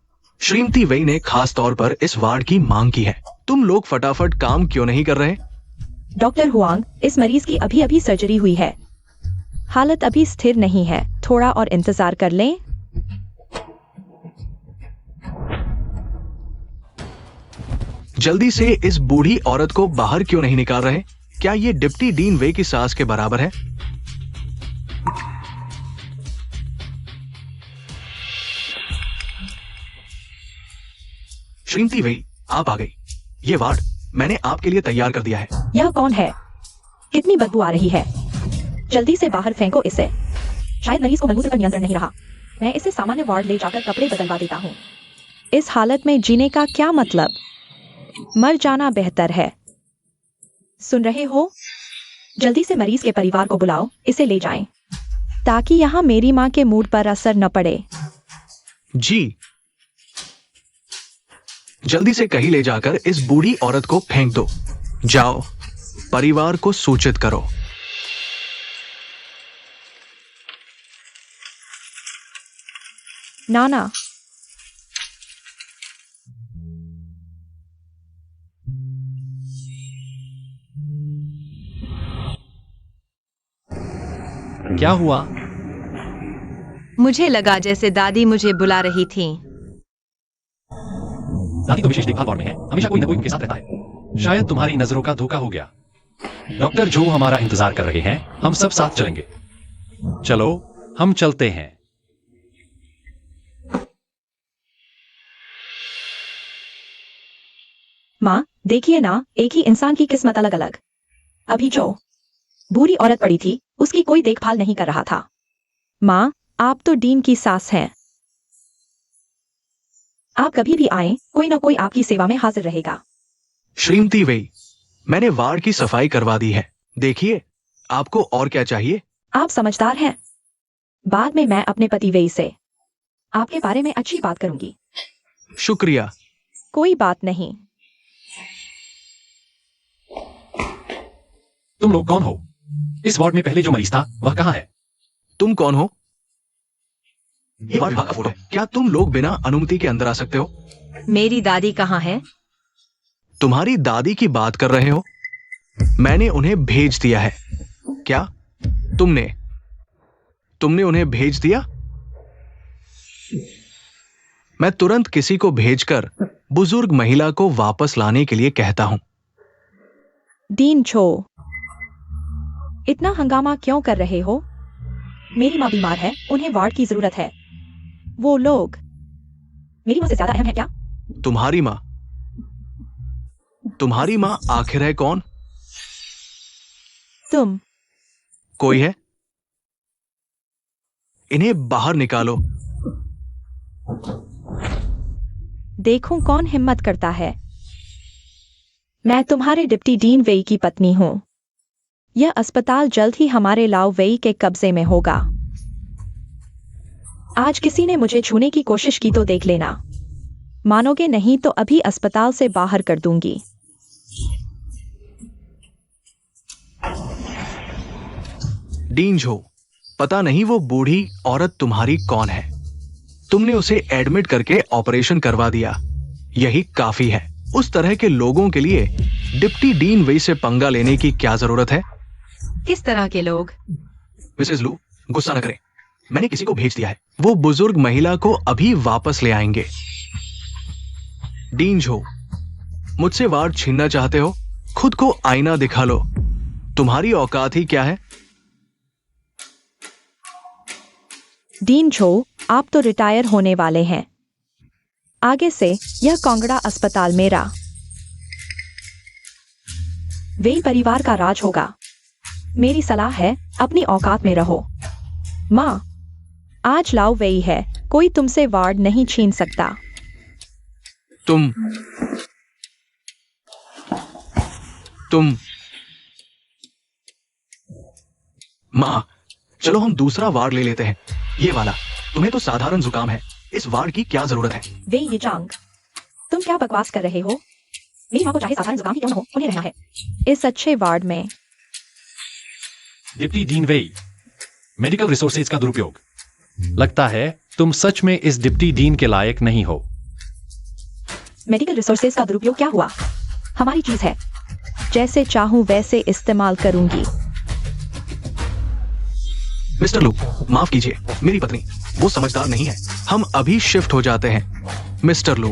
श्रीमती वेई ने खास तौर पर इस वार्ड की मांग की है। तुम लोग फटाफट काम क्यों नहीं कर रहे? डॉक्टर हुआंग, इस मरीज की अभी अभी सर्जरी हुई है। हालत अभी स्थिर नहीं है, थोड़ा और इंतजार कर लें। जल्दी से इस बूढ़ी औरत को बाहर क्यों नहीं निकाल रहे? क्या ये डिप्टी डीन वे की सास के बराबर है? श्रीमती वेई, आप आ गई। ये वार्ड मैंने आपके लिए तैयार कर दिया है। यह कौन है? कितनी बदबू आ रही है। जल्दी से बाहर फेंको इसे। शायद मरीज को मलमूत्र पर नियंत्रण नहीं रहा। मैं इसे सामान्य वार्ड ले जाकर कपड़े बदलवा देता हूँ। इस हालत में जीने का क्या मतलब? मर जाना बेहतर है। सुन रहे हो? जल्दी से मरीज के परिवार को बुलाओ, इसे ले जाएं, ताकि यहाँ मेरी माँ के मूड पर असर न पड़े। जी, जल्दी से कहीं ले जाकर इस बूढ़ी औरत को फेंक दो। जाओ, परिवार को सूचित करो। नाना, क्या हुआ? मुझे लगा जैसे दादी मुझे बुला रही थी। दादी तो विशेष देखभाल वार्ड में है, हमेशा कोई ना कोई उनके साथ रहता है। शायद तुम्हारी नजरों का धोखा हो गया। डॉक्टर जो हमारा इंतजार कर रहे हैं, हम सब साथ चलेंगे। चलो, हम चलते हैं। माँ, देखिए ना, एक ही इंसान की किस्मत अलग अलग। अभी जो बूढ़ी औरत पड़ी थी, उसकी कोई देखभाल नहीं कर रहा था। माँ, आप तो डीन की सास हैं। आप कभी भी आए, कोई ना कोई आपकी सेवा में हाजिर रहेगा। श्रीमती वेई, मैंने वार्ड की सफाई करवा दी है। देखिए, आपको और क्या चाहिए? आप समझदार हैं। बाद में मैं अपने पति वेई से आपके बारे में अच्छी बात करूंगी। शुक्रिया। कोई बात नहीं। तुम लोग कौन हो? इस वार्ड में पहले जो मरीज था, वह कहाँ है? तुम कौन हो? ये वार्ड विभाग का फोटो है। क्या तुम लोग बिना अनुमति के अंदर आ सकते हो? मेरी दादी कहाँ है? तुम्हारी दादी की बात कर रहे हो? मैंने उन्हें भेज दिया है। क्या तुमने उन्हें भेज दिया? मैं तुरंत किसी को भेजकर बुजुर्ग महिला को वापस लाने के लिए कहता हूं। डीन छो, इतना हंगामा क्यों कर रहे हो? मेरी माँ बीमार है, उन्हें वार्ड की जरूरत है। वो लोग मेरी माँ से ज्यादा अहम है क्या? तुम्हारी माँ आखिर है कौन? तुम। कोई है? इन्हें बाहर निकालो। देखूं कौन हिम्मत करता है। मैं तुम्हारे डिप्टी डीन वेई की पत्नी हूं। यह अस्पताल जल्द ही हमारे लाओ वेई के कब्जे में होगा। आज किसी ने मुझे छूने की कोशिश की तो देख लेना। मानोगे नहीं तो अभी अस्पताल से बाहर कर दूंगी। डीन झो, पता नहीं वो बूढ़ी औरत तुम्हारी कौन है। तुमने उसे एडमिट करके ऑपरेशन करवा दिया, यही काफी है। उस तरह के लोगों के लिए डिप्टी डीन वेई से पंगा लेने की क्या जरूरत है? किस तरह के लोग? मिसेस लू, गुस्सा न करें, मैंने किसी को भेज दिया है। वो बुजुर्ग महिला को अभी वापस ले आएंगे। डीन झो, मुझसे वार्ड छीनना चाहते हो? खुद को आईना दिखा लो। तुम्हारी औकात ही क्या है? डीन छो, आप तो रिटायर होने वाले हैं। आगे से यह कांगड़ा अस्पताल मेरा वेई परिवार का राज होगा। मेरी सलाह है, अपनी औकात में रहो। माँ, आज लाओ वेई है, कोई तुमसे वार्ड नहीं छीन सकता। तुम माँ, चलो हम दूसरा वार्ड ले लेते हैं। ये वाला। तुम्हें तो साधारण जुकाम है, इस वार्ड की क्या जरूरत है? वेई ये चांग, तुम क्या बकवास कर रहे हो? मेरी माँ को चाहे साधारण जुकाम ही क्यों न हो, उन्हें रहना है इस अच्छे वार्ड में। डिप्टी डीन वेई, मेडिकल रिसोर्सेज का दुरुपयोग। लगता है तुम सच में इस डिप्टी डीन के लायक नहीं हो। मेडिकल रिसोर्सेज का दुरुपयोग क्या हुआ? हमारी चीज है, जैसे चाहूं वैसे इस्तेमाल करूंगी। मिस्टर लू, माफ कीजिए, मेरी पत्नी वो समझदार नहीं है। हम अभी शिफ्ट हो जाते हैं। मिस्टर लू,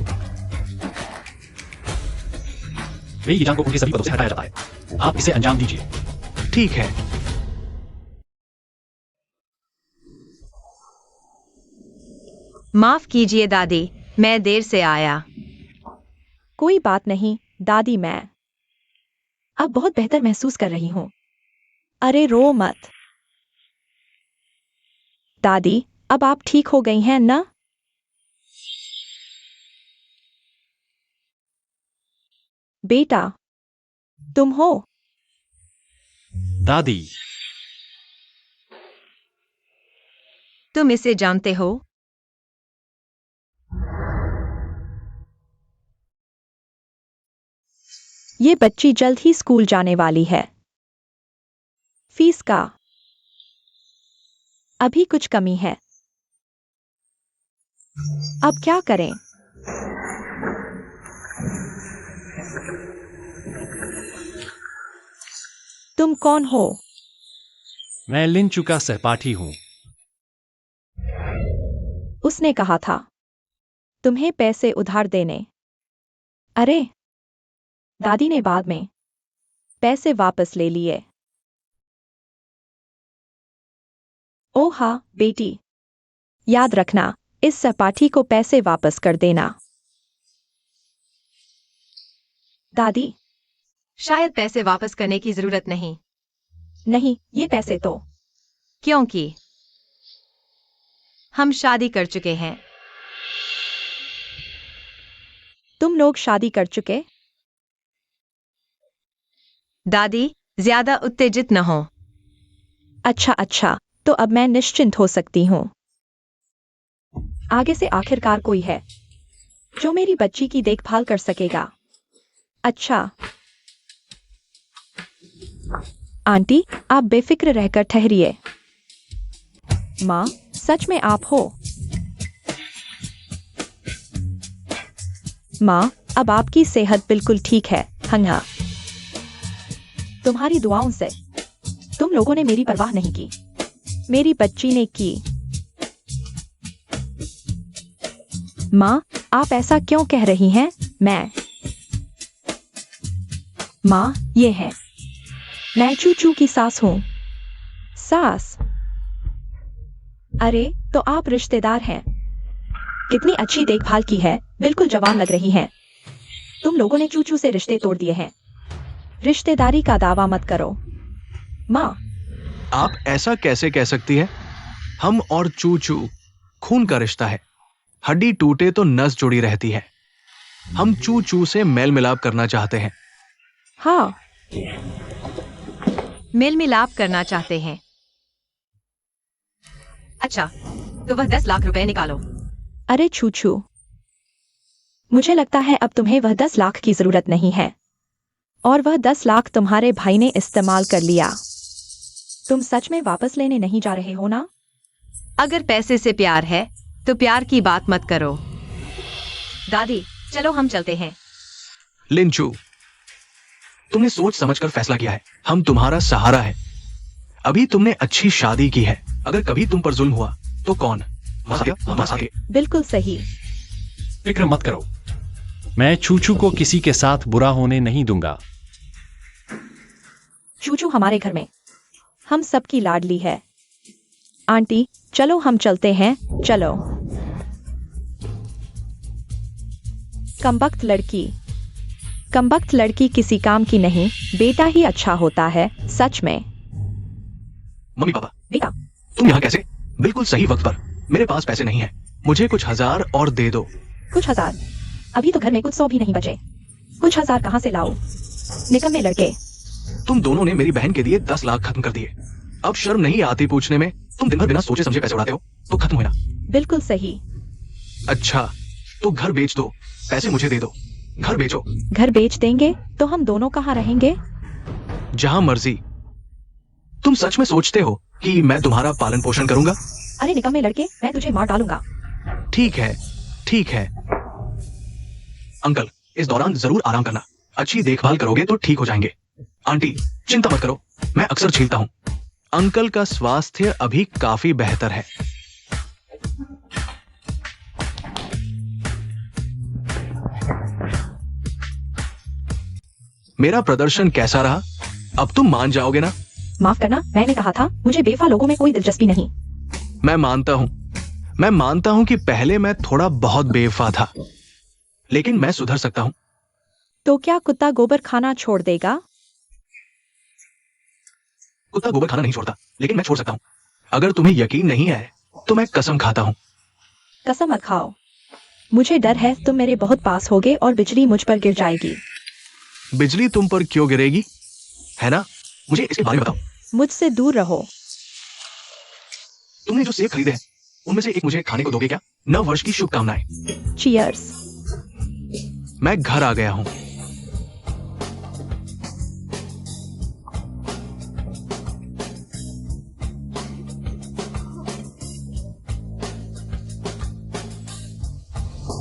वे ईजान को उनके सभी पदों से हटाया जाता है। आप इसे अंजाम दीजिए। ठीक है। माफ कीजिए दादी, मैं देर से आया। कोई बात नहीं दादी, मैं अब बहुत बेहतर महसूस कर रही हूँ। अरे रो मत दादी, अब आप ठीक हो गई हैं ना? बेटा, तुम हो? दादी, तुम इसे जानते हो? ये बच्ची जल्द ही स्कूल जाने वाली है। फीस का अभी कुछ कमी है। अब क्या करें? तुम कौन हो? मैं लिंचू का सहपाठी हूँ। उसने कहा था तुम्हें पैसे उधार देने। अरे, दादी ने बाद में पैसे वापस ले लिए। ओह हाँ बेटी, याद रखना, इस सहपाठी को पैसे वापस कर देना। दादी, शायद पैसे वापस करने की जरूरत नहीं, नहीं, ये पैसे तो क्योंकि हम शादी कर चुके हैं। तुम लोग शादी कर चुके? दादी, ज्यादा उत्तेजित न हो। अच्छा अच्छा, तो अब मैं निश्चिंत हो सकती हूँ। आगे से आखिरकार कोई है जो मेरी बच्ची की देखभाल कर सकेगा। अच्छा आंटी, आप बेफिक्र रहकर ठहरिए। माँ, सच में आप हो? माँ, अब आपकी सेहत बिल्कुल ठीक है। हंगा, तुम्हारी दुआओं से तुम लोगों ने मेरी परवाह नहीं की, मेरी बच्ची ने की। माँ, आप ऐसा क्यों कह रही हैं? माँ, ये है, मैं चूचू की सास हूँ। सास? अरे, तो आप रिश्तेदार हैं। कितनी अच्छी देखभाल की है, बिल्कुल जवान लग रही हैं। तुम लोगों ने चूचू से रिश्ते तोड़ दिए हैं। रिश्तेदारी का दावा मत करो। माँ, आप ऐसा कैसे कह सकती है? हम और चूचू खून का रिश्ता है। हड्डी टूटे तो नस जुड़ी रहती है। हम चूचू से मेल मिलाप करना चाहते हैं। हाँ, मेल मिलाप करना चाहते हैं। अच्छा, तो वह 10 लाख रुपए निकालो। अरे चूचू, मुझे लगता है अब तुम्हें वह 10 लाख की जरूरत नहीं है, और वह 10 लाख तुम्हारे भाई ने इस्तेमाल कर लिया। तुम सच में वापस लेने नहीं जा रहे हो ना? अगर पैसे से प्यार है तो प्यार की बात मत करो। दादी, चलो हम चलते हैं। लिंचू, तुमने सोच समझकर फैसला किया है। हम तुम्हारा सहारा है। अभी तुमने अच्छी शादी की है। अगर कभी तुम पर जुल्म हुआ तो कौन? हम आगे। बिल्कुल सही। फिक्र मत करो, मैं चूचू को किसी के साथ बुरा होने नहीं दूंगा। चूचू हमारे घर में हम सबकी लाडली है। आंटी, चलो हम चलते हैं। चलो। कमबख्त लड़की किसी काम की नहीं, बेटा ही अच्छा होता है। सच में। मम्मी पापा, बेटा, तुम यहाँ कैसे? बिल्कुल सही वक्त पर। मेरे पास पैसे नहीं है, मुझे कुछ 1000 और दे दो। कुछ 1000? अभी तो घर में कुछ 100 भी नहीं बचे। कुछ 1000 कहाँ से लाऊं? निकम्मे लड़के। तुम दोनों ने मेरी बहन के दिए 10 लाख खत्म कर दिए। अब शर्म नहीं आती पूछने में? तुम दिन भर बिना सोचे समझे पैसे उड़ाते हो, तो खत्म हुए ना? बिल्कुल सही। अच्छा, तो घर बेच दो, पैसे मुझे दे दो। घर बेचो। घर बेच देंगे तो हम दोनों कहाँ रहेंगे? जहां मर्जी। तुम सच में सोचते हो कि मैं तुम्हारा पालन पोषण करूंगा? अरे निकम्मे लड़के, मैं तुझे मार डालूंगा। ठीक है, ठीक है। अंकल, इस दौरान जरूर आराम करना। अच्छी देखभाल करोगे तो ठीक हो जाएंगे। आंटी, चिंता मत करो, मैं अक्सर छीलता हूँ। अंकल का स्वास्थ्य अभी काफी बेहतर है। मेरा प्रदर्शन कैसा रहा? अब तुम मान जाओगे ना? माफ करना, मैंने कहा था मुझे बेवफा लोगों में कोई दिलचस्पी नहीं। मैं मानता हूं कि पहले मैं थोड़ा बहुत बेवफा था, लेकिन मैं सुधर सकता हूं। तो क्या कुत्ता गोबर खाना छोड़ देगा? कुत्ता गोबर खाना नहीं छोड़ता, लेकिन मैं छोड़ सकता हूं। अगर तुम्हें यकीन नहीं है तो मैं कसम खाता हूं। कसम मत खाओ। मुझे डर है तुम मेरे बहुत पास होगे और बिजली मुझ पर गिर जाएगी। बिजली तुम पर क्यों गिरेगी, है ना? मुझे इसके बारे में बताओ। मुझसे दूर रहो। तुमने जो सेब खरीदे हैं उनमें से एक मुझे खाने को दोगे क्या? नव वर्ष की शुभकामनाएं। चीयर्स। मैं घर आ गया हूं।